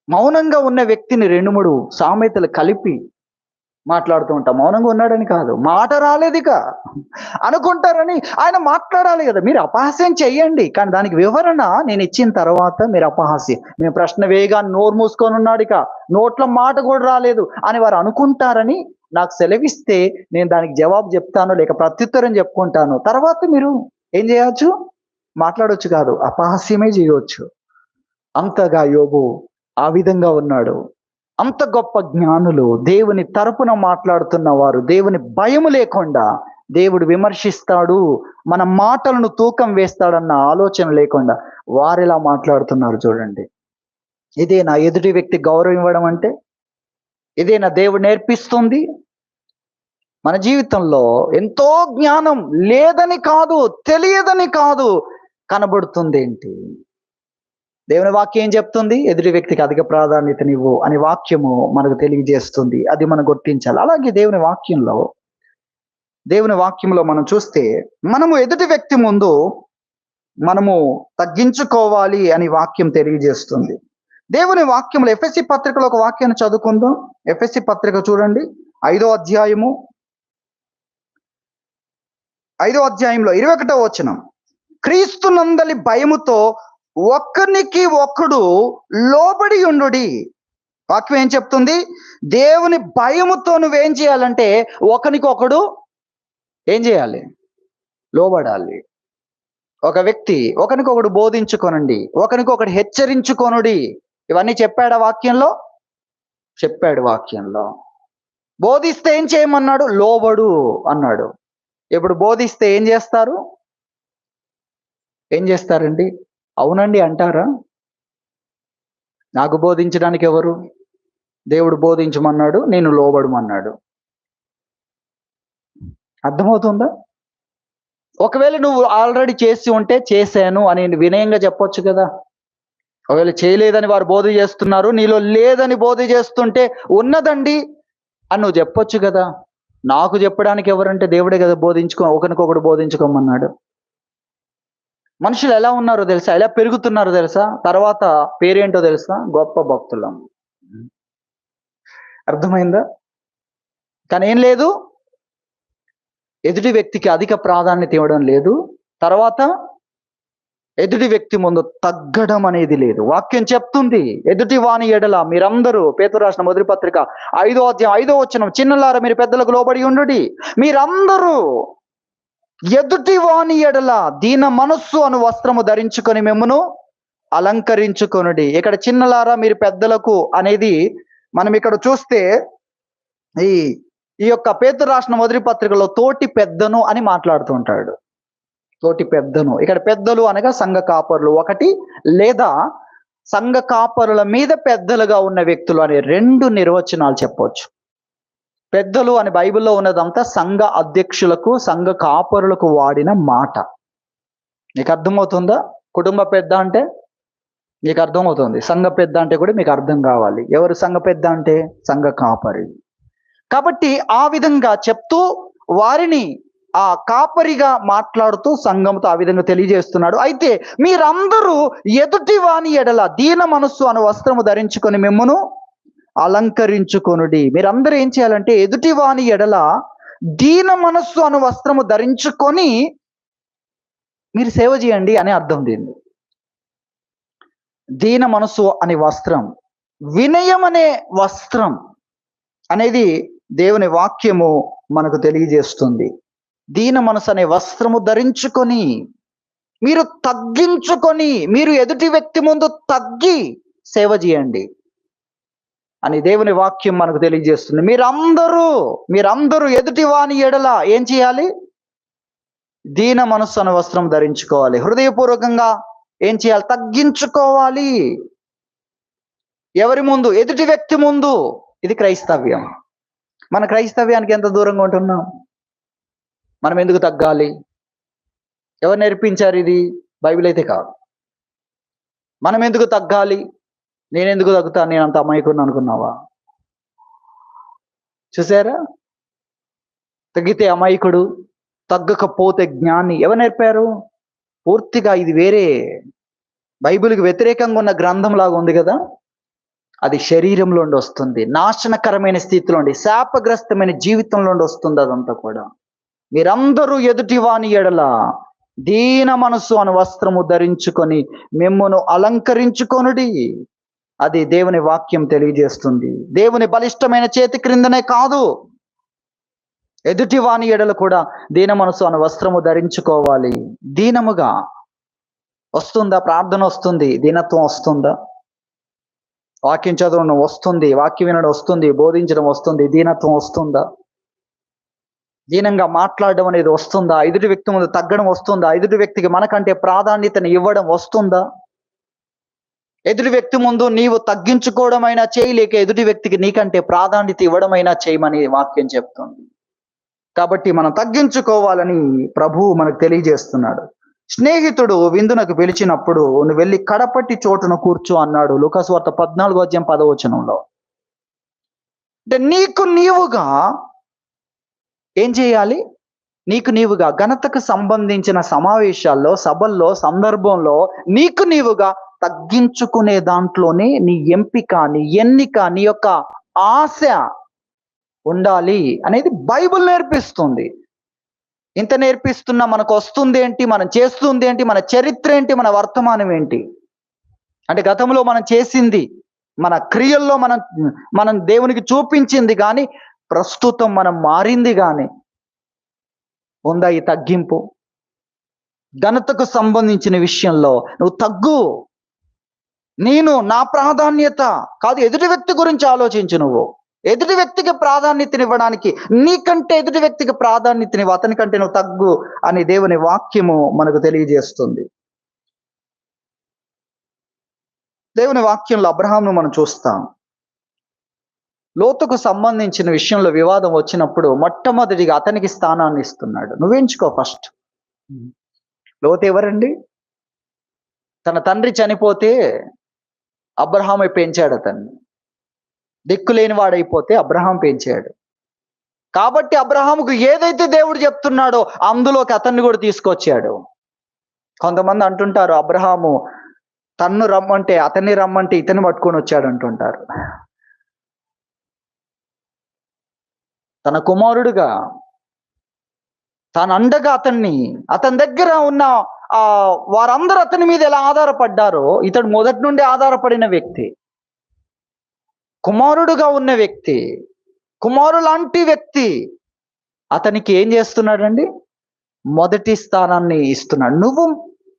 మౌనంగా ఉన్న వ్యక్తిని 2-3 సామెతలు కలిపి మాట్లాడుతూ ఉంటాం. మౌనంగా ఉన్నాడని కాదు, మాట రాలేదిక అనుకుంటారని. ఆయన మాట్లాడాలి కదా. మీరు అపహాస్యం చెయ్యండి, కానీ దానికి వివరణ నేను ఇచ్చిన తర్వాత మీరు అపహాస్యం, మేము ప్రశ్న వేయగా నోరు మూసుకొని ఉన్నాడు, ఇక నోట్ల మాట కూడా రాలేదు అని వారు అనుకుంటారని నాకు సెలవిస్తే నేను దానికి జవాబు చెప్తాను, లేక ప్రత్యుత్తరం చెప్పుకుంటాను. తర్వాత మీరు ఏం చేయవచ్చు? మాట్లాడొచ్చు కాదు, అపహాస్యమే చేయవచ్చు. అంతగా యోబు ఆ విధంగా ఉన్నాడు. అంత గొప్ప జ్ఞానులు, దేవుని తరపున మాట్లాడుతున్న వారు, దేవుని భయం లేకుండా దేవుడు విమర్శిస్తాడు, మన మాటలను తూకం వేస్తాడన్న ఆలోచన లేకుండా వారిలా మాట్లాడుతున్నారు. చూడండి, ఇదేనా ఎదుటి వ్యక్తి గౌరవం ఇవ్వడం అంటే? ఇదేనా దేవుడు నేర్పిస్తుంది? మన జీవితంలో ఎంతో జ్ఞానం లేదని కాదు, తెలియదని కాదు, కనబడుతుంది ఏంటి? దేవుని వాక్యం ఏం చెప్తుంది? ఎదుటి వ్యక్తికి అధిక ప్రాధాన్యతనివ్వు అని వాక్యము మనకు తెలియజేస్తుంది. అది మనం గుర్తించాలి. అలాగే దేవుని వాక్యంలో మనం చూస్తే, మనము ఎదుటి వ్యక్తి ముందు మనము తగ్గించుకోవాలి అని వాక్యం తెలియజేస్తుంది. దేవుని వాక్యంలో ఎఫెసీ పత్రికలో ఒక వాక్యాన్ని చదువుకుందాం. ఎఫెసీ పత్రిక చూడండి, 5వ అధ్యాయము 5వ అధ్యాయంలో 21వ వచనం. క్రీస్తు నందలి భయముతో ఒకరికి ఒకడు లోబడి ఉండుడి. వాక్యం ఏం చెప్తుంది? దేవుని భయముతో నువ్వేం చేయాలంటే ఒకరికొకడు ఏం చేయాలి? లోబడాలి. ఒక వ్యక్తి ఒకరికొకడు బోధించుకొనండి, ఒకరికొకడు హెచ్చరించుకొనుడి. ఇవన్నీ చెప్పాడు వాక్యంలో, చెప్పాడు వాక్యంలో. బోధిస్తే ఏం చేయమన్నాడు? లోబడు అన్నాడు. ఇప్పుడు బోధిస్తే ఏం చేస్తారు? ఏం చేస్తారండి? అవునండి అంటారా? నాకు బోధించడానికి ఎవరు? దేవుడు బోధించమన్నాడు, నేను లోబడమన్నాడు. అర్థమవుతుందా? ఒకవేళ నువ్వు ఆల్రెడీ చేసి ఉంటే చేశాను అని వినయంగా చెప్పొచ్చు కదా. ఒకవేళ చేయలేదని వారు బోధ చేస్తున్నారు, నీలో లేదని బోధ చేస్తుంటే ఉన్నదండి అని నువ్వు చెప్పొచ్చు కదా. నాకు చెప్పడానికి ఎవరంటే దేవుడే కదా ఒకరికొకడు బోధించుకోమన్నాడు. మనుషులు ఎలా ఉన్నారో తెలుసా? ఎలా పెరుగుతున్నారో తెలుసా? తర్వాత పేరేంటో తెలుసా? గొప్ప భక్తులం. అర్థమైందా? కానీ ఏం లేదు, ఎదుటి వ్యక్తికి అధిక ప్రాధాన్యత ఇవ్వడం లేదు. తర్వాత ఎదుటి వ్యక్తి ముందు తగ్గడం అనేది లేదు. వాక్యం చెప్తుంది, ఎదుటి వాని ఎడల మీరందరూ, పేతురు రాసిన మొదటి పత్రిక 5వ అధ్యాయం 5వ వచనం, చిన్నలారా మీరు పెద్దలకు లోబడి ఉండుడి. మీరందరూ ఎదుటి వాని ఎడల దీన మనస్సు అను వస్త్రము ధరించుకొని మిమ్మును అలంకరించుకొనుడి. ఇక్కడ చిన్నలారా మీరు పెద్దలకు అనేది మనం ఇక్కడ చూస్తే ఈ ఈ యొక్క పేతురు రాసిన మొదటి పత్రికలో తోటి పెద్దను అని మాట్లాడుతూ ఉంటాడు. తోటి పెద్దను, ఇక్కడ పెద్దలు అనగా సంఘ కాపరులు ఒకటి, లేదా సంఘ కాపరుల మీద పెద్దలుగా ఉన్న వ్యక్తులు అనే 2 నిర్వచనాలు చెప్పవచ్చు. పెద్దలు అని బైబిల్లో ఉన్నదంతా సంఘ అధ్యక్షులకు, సంఘ కాపరులకు వాడిన మాట. మీకు అర్థమవుతుందా? కుటుంబ పెద్ద అంటే మీకు అర్థమవుతుంది, సంఘ పెద్ద అంటే కూడా మీకు అర్థం కావాలి. ఎవరు సంఘ పెద్ద అంటే? సంఘ కాపరి. కాబట్టి ఆ విధంగా చెప్తూ వారిని ఆ కాపరిగా మాట్లాడుతూ సంఘంతో ఆ విధంగా తెలియజేస్తున్నాడు. అయితే మీరందరూ ఎదుటి వాని ఎడల దీన మనస్సు అను వస్త్రము ధరించుకొని మిమ్మును అలంకరించుకొనుడి. మీరందరూ ఏం చేయాలంటే ఎదుటి వాని ఎడల దీన మనస్సు అను వస్త్రము ధరించుకొని మీరు సేవ చేయండి అని అర్థం. దీన్ని దీన మనస్సు అనే వస్త్రం, వినయం అనే వస్త్రం అనేది దేవుని వాక్యము మనకు తెలియజేస్తుంది. దీన మనసు అనే వస్త్రము ధరించుకొని మీరు తగ్గించుకొని, మీరు ఎదుటి వ్యక్తి ముందు తగ్గి సేవ చేయండి అని దేవుని వాక్యం మనకు తెలియజేస్తుంది. మీరందరూ ఎదుటి వాని ఎడల ఏం చేయాలి? దీన మనస్సు అనే వస్త్రం ధరించుకోవాలి. హృదయపూర్వకంగా ఏం చేయాలి? తగ్గించుకోవాలి. ఎవరి ముందు? ఎదుటి వ్యక్తి ముందు. ఇది క్రైస్తవ్యం. మన క్రైస్తవ్యానికి ఎంత దూరంగా ఉంటున్నాం? మనం ఎందుకు తగ్గాలి? ఎవరు నేర్పించారు ఇది? బైబిల్ అయితే కాదు. మనం ఎందుకు తగ్గాలి? నేను ఎందుకు తగ్గుతాను? నేను అంత అమాయకుడిని అనుకున్నావా? చూసారా? తగ్గితే అమాయకుడు, తగ్గకపోతే జ్ఞాని. ఎవరు నేర్పారు? పూర్తిగా ఇది వేరే బైబిల్కి వ్యతిరేకంగా ఉన్న గ్రంథం లాగా ఉంది కదా. అది శరీరంలో వస్తుంది, నాశనకరమైన స్థితిలో ఉండి, శాపగ్రస్తమైన జీవితంలో వస్తుంది అదంతా కూడా. మీరందరూ ఎదుటి వాని ఎడల దీన మనస్సు అను వస్త్రము ధరించుకొని మిమ్మును అలంకరించుకొనుడి. అది దేవుని వాక్యం తెలియజేస్తుంది. దేవుని బలిష్టమైన చేతి క్రిందనే కాదు, ఎదుటి వాని ఎడల కూడా దీన మనస్సు అను వస్త్రము ధరించుకోవాలి. దీనముగా వస్తుందా? ప్రార్థన వస్తుంది, దీనత్వం వస్తుందా? వాక్యం చదవడం వస్తుంది, వాక్యం వినడం వస్తుంది, బోధించడం వస్తుంది, దీనత్వం వస్తుందా? దీనంగా మాట్లాడడం అనేది వస్తుందా? ఎదుటి వ్యక్తి ముందు తగ్గడం వస్తుందా? ఎదుటి వ్యక్తికి మనకంటే ప్రాధాన్యతను ఇవ్వడం వస్తుందా? ఎదుటి వ్యక్తి ముందు నీవు తగ్గించుకోవడమైనా చేయలేక ఎదుటి వ్యక్తికి నీకంటే ప్రాధాన్యత ఇవ్వడమైనా చేయమని వాక్యం చెప్తుంది. కాబట్టి మనం తగ్గించుకోవాలని ప్రభువు మనకు తెలియజేస్తున్నాడు. స్నేహితుడు విందునకు పిలిచినప్పుడు నువ్వు వెళ్ళి కడపట్టి చోటును కూర్చో అన్నాడు. లూకాసు వార్త 14వ అధ్యాయం 10వ వచనంలో. అంటే నీకు నీవుగా ఏం చేయాలి? నీకు నీవుగా ఘనతకు సంబంధించిన సమావేశాల్లో, సభల్లో, సందర్భంలో నీకు నీవుగా తగ్గించుకునే దాంట్లోనే నీ ఎంపిక, నీ ఎన్నిక, నీ యొక్క ఆశ ఉండాలి అనేది బైబిల్ నేర్పిస్తుంది. ఇంత నేర్పిస్తున్నా మనకు వస్తుంది ఏంటి? మనం చేస్తుంది ఏంటి? మన చరిత్ర ఏంటి? మన వర్తమానం ఏంటి? అంటే గతంలో మనం చేసింది, మన క్రియల్లో మనం దేవునికి చూపించింది కానీ ప్రస్తుతం మనం మారింది కానీ ఉందా ఈ తగ్గింపు? ఘనతకు సంబంధించిన విషయంలో నువ్వు తగ్గు. నా ప్రాధాన్యత కాదు, ఎదుటి వ్యక్తి గురించి ఆలోచించు. నువ్వు ఎదుటి వ్యక్తికి ప్రాధాన్యతనివ్వడానికి నీకంటే ఎదుటి వ్యక్తికి ప్రాధాన్యతనివ్వు, అతనికంటే నువ్వు తగ్గు అని దేవుని వాక్యము మనకు తెలియజేస్తుంది. దేవుని వాక్యంలో అబ్రహామును మనం చూస్తాం. లోతుకు సంబంధించిన విషయంలో వివాదం వచ్చినప్పుడు మొట్టమొదటిగా అతనికి స్థానాన్ని ఇస్తున్నాడు. నువ్వేంచుకో ఫస్ట్. లోతు ఎవరండి? తన తండ్రి చనిపోతే అబ్రహామే పెంచాడు అతన్ని. దిక్కులేని వాడైపోతే అబ్రహాం పెంచాడు. కాబట్టి అబ్రహాముకు ఏదైతే దేవుడు చెప్తున్నాడో అందులోకి అతన్ని కూడా తీసుకొచ్చాడు. కొంతమంది అంటుంటారు అబ్రహాము తన్ను రమ్మంటే అతన్ని రమ్మంటే ఇతన్ని పట్టుకొని వచ్చాడు అంటుంటారు. తన కుమారుడుగా, తన అండగా అతని దగ్గర ఉన్న వారందరూ అతని మీద ఎలా ఆధారపడ్డారో ఇతడు మొదటి నుండి ఆధారపడిన వ్యక్తి, కుమారుడుగా ఉన్న వ్యక్తి, కుమారు లాంటి వ్యక్తి అతనికి ఏం చేస్తున్నాడండి? మొదటి స్థానాన్ని ఇస్తున్నాడు. నువ్వు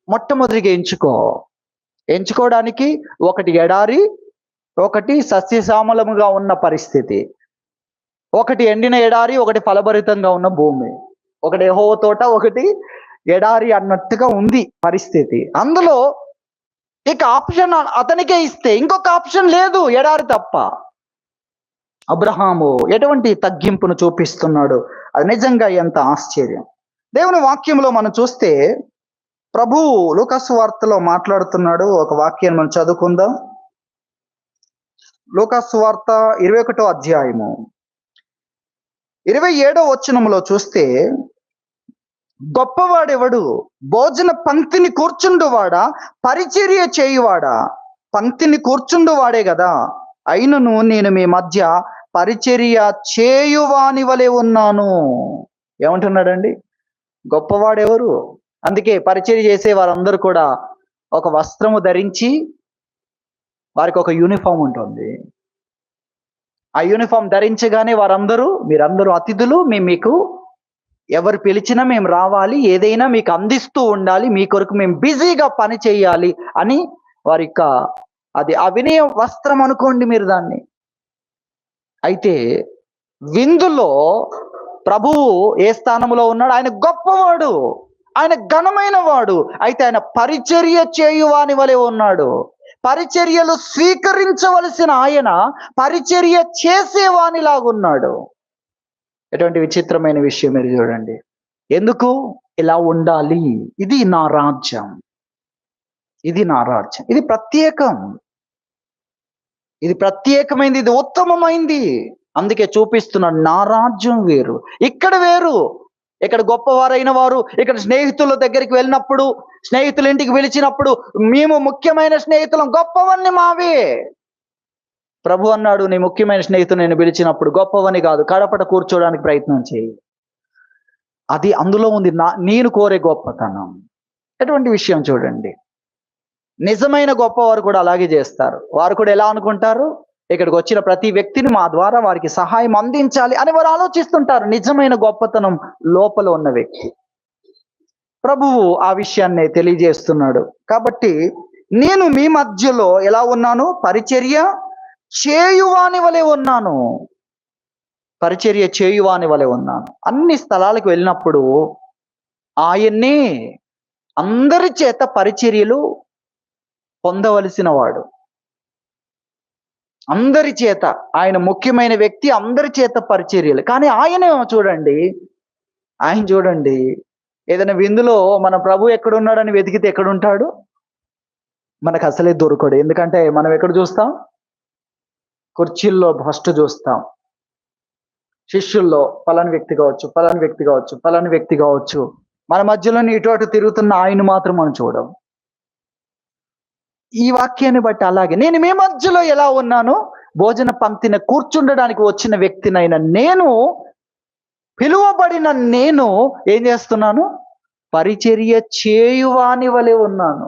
మొట్టమొదటిగా ఎంచుకోవడానికి ఒకటి ఎడారి, ఒకటి సస్యశ్యామలముగా ఉన్న పరిస్థితి, ఒకటి ఎండిన ఎడారి, ఒకటి ఫలభరితంగా ఉన్న భూమి, ఒకటి యెహోవా తోట, ఒకటి ఎడారి అన్నట్టుగా ఉంది పరిస్థితి. అందులో ఇక ఆప్షన్ అతనికే ఇస్తే ఇంకొక ఆప్షన్ లేదు, ఎడారి తప్ప. అబ్రహాము ఎటువంటి తగ్గింపును చూపిస్తున్నాడు, అది నిజంగా ఎంత ఆశ్చర్యం. దేవుని వాక్యంలో మనం చూస్తే ప్రభువు లూకాసు వార్తలో మాట్లాడుతున్నాడు. ఒక వాక్యాన్ని మనం చదువుకుందాం. లూకాసు వార్త 21వ అధ్యాయము 27వ వచనములో చూస్తే, గొప్పవాడెవడు? భోజన పంక్తిని కూర్చుండువాడా, పరిచర్య చేయువాడా? పంక్తిని కూర్చుండువాడే కదా, అయినను నేను మీ మధ్య పరిచర్య చేయువాని వలె ఉన్నాను. ఏమంటున్నాడండి? గొప్పవాడెవరు? అందుకే పరిచర్య చేసే వారందరూ కూడా ఒక వస్త్రము ధరించి, వారికి ఒక యూనిఫామ్ ఉంటుంది. ఆ యూనిఫామ్ ధరించగానే మీరందరూ అతిథులు, మీకు ఎవరు పిలిచినా మేము రావాలి, ఏదైనా మీకు అందిస్తూ ఉండాలి, మీ కొరకు మేము బిజీగా పని చేయాలి అని వారి అది ఆ వినయ వస్త్రం అనుకోండి మీరు దాన్ని. అయితే విందులో ప్రభువు ఏ స్థానంలో ఉన్నాడు? ఆయన గొప్పవాడు, ఆయన ఘనమైన వాడు. అయితే ఆయన పరిచర్య చేయువాని వలె ఉన్నాడు. పరిచర్యలు స్వీకరించవలసిన ఆయన పరిచర్య చేసేవానిలాగున్నాడు. ఎటువంటి విచిత్రమైన విషయం మీరు చూడండి. ఎందుకు ఇలా ఉండాలి? ఇది నా రాజ్యం, ఇది నా రాజ్యం, ఇది ప్రత్యేకం, ఇది ప్రత్యేకమైంది, ఇది ఉత్తమమైంది. అందుకే చూపిస్తున్నాడు, నా రాజ్యం వేరు, ఇక్కడ వేరు. ఇక్కడ గొప్పవారైన వారు ఇక్కడ స్నేహితుల దగ్గరికి వెళ్ళినప్పుడు, స్నేహితుల ఇంటికి పిలిచినప్పుడు, మేము ముఖ్యమైన స్నేహితులం, గొప్పవన్నీ మావే. ప్రభు అన్నాడు, నీ ముఖ్యమైన స్నేహితులు నేను పిలిచినప్పుడు గొప్పవని కాదు, కడపట కూర్చోడానికి ప్రయత్నం చేయి. అది అందులో ఉంది నేను కోరే గొప్పతనం. ఎటువంటి విషయం చూడండి. నిజమైన గొప్పవారు కూడా అలాగే చేస్తారు. వారు కూడా ఎలా అనుకుంటారు? ఇక్కడికి వచ్చిన ప్రతి వ్యక్తిని మా ద్వారా వారికి సహాయం అందించాలి అని వారు ఆలోచిస్తుంటారు. నిజమైన గొప్పతనం లోపల ఉన్న వ్యక్తి. ప్రభువు ఆ విషయాన్ని తెలియజేస్తున్నాడు. కాబట్టి నేను మీ మధ్యలో ఎలా ఉన్నాను? పరిచర్య చేయువాని వలె ఉన్నాను, పరిచర్య చేయువాని వలె ఉన్నాను. అన్ని స్థలాలకు వెళ్ళినప్పుడు ఆయన్ని అందరి చేత పరిచర్యలు పొందవలసిన వాడు, అందరి చేత ఆయన ముఖ్యమైన వ్యక్తి, అందరి చేత పరిచర్యలు. కానీ ఆయన చూడండి ఏదైనా విందులో మన ప్రభు ఎక్కడున్నాడని వెతికితే ఎక్కడుంటాడు? మనకు అసలే దొరకడు. ఎందుకంటే మనం ఎక్కడ చూస్తాం? కుర్చీల్లో ఫస్ట్ చూస్తాం. శిష్యుల్లో పలాని వ్యక్తి కావచ్చు, పలాని వ్యక్తి కావచ్చు, పలాని వ్యక్తి కావచ్చు. మన మధ్యలోని ఇటు అటు తిరుగుతున్న ఆయన మాత్రం మనం చూడం. ఈ వాక్యాన్ని బట్టి అలాగే నేను మీ మధ్యలో ఎలా ఉన్నాను? భోజన పంక్తిని కూర్చుండడానికి వచ్చిన వ్యక్తినైనా నేను, పిలువబడిన నేను ఏం చేస్తున్నాను? పరిచర్య చేయువాని వలె ఉన్నాను.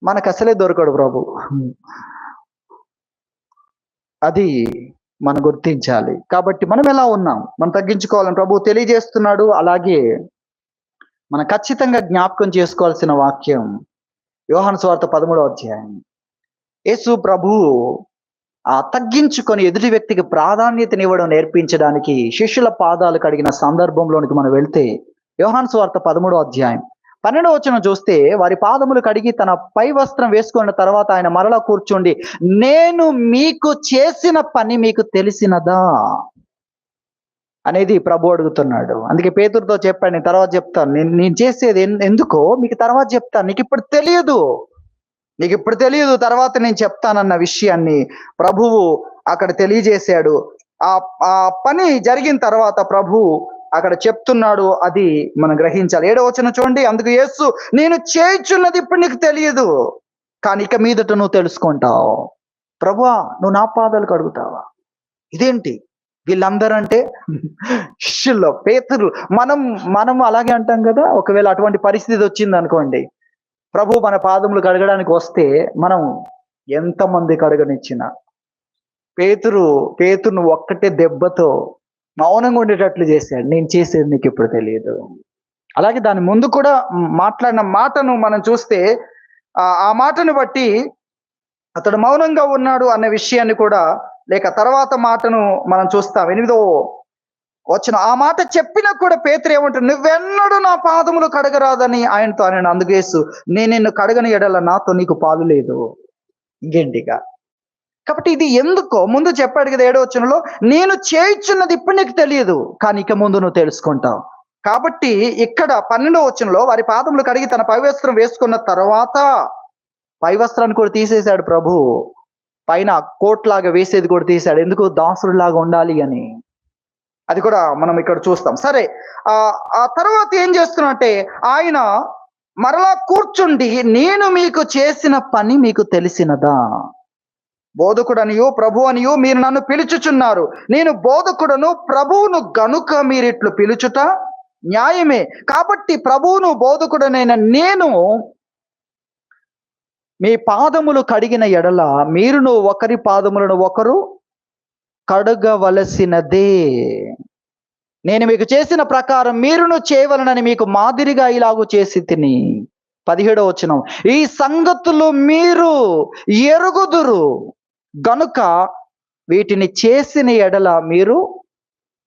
మనకు అసలే దొరకడు ప్రభు. అది మనం గుర్తించాలి. కాబట్టి మనం ఎలా ఉన్నాం, మనం తగ్గించుకోవాలని ప్రభు తెలియజేస్తున్నాడు. అలాగే మనం ఖచ్చితంగా జ్ఞాపకం చేసుకోవాల్సిన వాక్యం యోహాను సువార్త 13వ అధ్యాయం. యేసు ప్రభువు తగ్గించుకొని ఎదుటి వ్యక్తికి ప్రాధాన్యతనివ్వడం నేర్పించడానికి శిష్యుల పాదాలు కడిగిన సందర్భంలోనికి మనం వెళ్తే, యోహాను సువార్త 13వ అధ్యాయం 12వ వచనం చూస్తే, వారి పాదములు కడిగి తన పై వస్త్రం వేసుకున్న తర్వాత ఆయన మరలా కూర్చుండి, నేను మీకు చేసిన పని మీకు తెలిసినదా అనేది ప్రభు అడుగుతున్నాడు. అందుకే పేతురుతో చెప్పాడు, నేను తర్వాత చెప్తాను, నేను చేసేది ఎందుకో మీకు తర్వాత చెప్తాను, నీకు ఇప్పుడు తెలియదు, తర్వాత నేను చెప్తానన్న విషయాన్ని ప్రభువు అక్కడ తెలియజేశాడు. ఆ పని జరిగిన తర్వాత ప్రభువు అక్కడ చెప్తున్నాడు, అది మనం గ్రహించాలి. 7వ వచనం చూడండి. అందుకు యేసు, నేను చేయుచున్నది ఇప్పుడు నీకు తెలియదు, కానీ ఇక మీదట నువ్వు తెలుసుకుంటావు. ప్రభువా, నువ్వు నా పాదాలు కడుగుతావా? ఇదేంటి? వీళ్ళందరూ అంటే శిష్యుల్లో పేతురు. మనం అలాగే అంటాం కదా. ఒకవేళ అటువంటి పరిస్థితి వచ్చింది అనుకోండి, ప్రభు మన పాదములు కడగడానికి వస్తే మనం ఎంతమంది కడగనిచ్చినా, పేతురును ఒక్కటే దెబ్బతో మౌనంగా ఉండేటట్లు చేశాడు. నేను చేసేది నీకు ఇప్పుడు తెలియదు. అలాగే దాని ముందు కూడా మాట్లాడిన మాటను మనం చూస్తే ఆ మాటను బట్టి అతడు మౌనంగా ఉన్నాడు అన్న విషయాన్ని కూడా, లేక తర్వాత మాటను మనం చూస్తాం. 8వ వచనం. ఆ మాట చెప్పినా కూడా పేతురు ఏమంటాడు, నువ్వెన్నడూ నా పాదములు కడగరాదని ఆయనతో అన్నాడు. అందుకు యేసు, నేను నిన్ను కడగని ఎడల నాతో నీకు పాలు లేదు. ఇంకేంటిగా. కాబట్టి ఇది ఎందుకో ముందు చెప్పాడు కదా 7వ వచనంలో, నేను చేయుచున్నది ఇప్పుడు నీకు తెలియదు, కానీ ఇక ముందు నువ్వు తెలుసుకుంటావు. కాబట్టి ఇక్కడ 12వ వచనంలో వారి పాదములు కడిగి తన పైవస్త్రం వేసుకున్న తర్వాత, పైవస్త్రాన్ని కూడా తీసేశాడు ప్రభు. పైన కోట్ లాగా వేసేది కూడా తీశాడు. ఎందుకు? దాసుడిలాగా ఉండాలి అని. అది కూడా మనం ఇక్కడ చూస్తాం. సరే, ఆ తర్వాత ఏం చేస్తున్నట్టే ఆయన మరలా కూర్చుండి, నేను మీకు చేసిన పని మీకు తెలిసినదా? బోధకుడనియు ప్రభు అనియు మీరు నన్ను పిలుచుచున్నారు. నేను బోధకుడను ప్రభువును గనుక మీరిట్లు పిలుచుట న్యాయమే. కాబట్టి ప్రభువును బోధకుడనైన నేను మీ పాదములు కడిగిన ఎడల మీరును ఒకరి పాదములను ఒకరు కడగవలసినదే. నేను మీకు చేసిన ప్రకారం మీరును చేయవలనని మీకు మాదిరిగా ఇలాగూ చేసి తిని. 17వ వచనం. ఈ సంగతులు మీరు ఎరుగుదురు గనుక వీటిని చేసిన ఎడల మీరు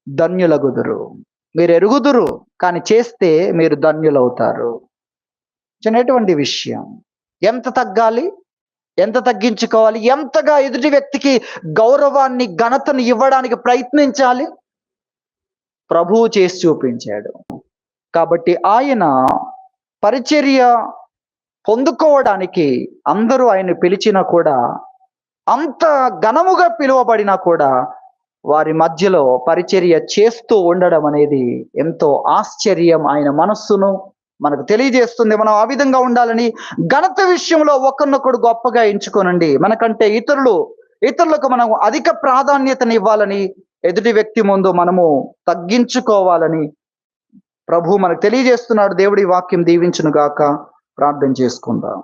ధన్యులగుదురు. మీరు ఎరుగుదురు, కానీ చేస్తే మీరు ధన్యులవుతారు. చిన్నటువంటి విషయం. ఎంత తగ్గాలి, ఎంత తగ్గించుకోవాలి, ఎంతగా ఎదుటి వ్యక్తికి గౌరవాన్ని ఘనతను ఇవ్వడానికి ప్రయత్నించాలి, ప్రభువు చేసి చూపించాడు. కాబట్టి ఆయన పరిచర్య పొందుకోవడానికి అందరూ ఆయన పిలిచినా కూడా, అంత ఘనముగా పిలువబడినా కూడా వారి మధ్యలో పరిచర్య చేస్తూ ఉండడం అనేది ఎంతో ఆశ్చర్యం. ఆయన మనస్సును మనకు తెలియజేస్తుంది. మనం ఆ విధంగా ఉండాలని. ఘనత విషయంలో ఒకరినొకడు గొప్పగా ఎంచుకోనండి. మనకంటే ఇతరులకు మనం అధిక ప్రాధాన్యతను ఇవ్వాలని, ఎదుటి వ్యక్తి ముందు మనము తగ్గించుకోవాలని ప్రభు మనకు తెలియజేస్తున్నాడు. దేవుడి వాక్యం దీవించును గాక. ప్రార్థన చేసుకుందాం.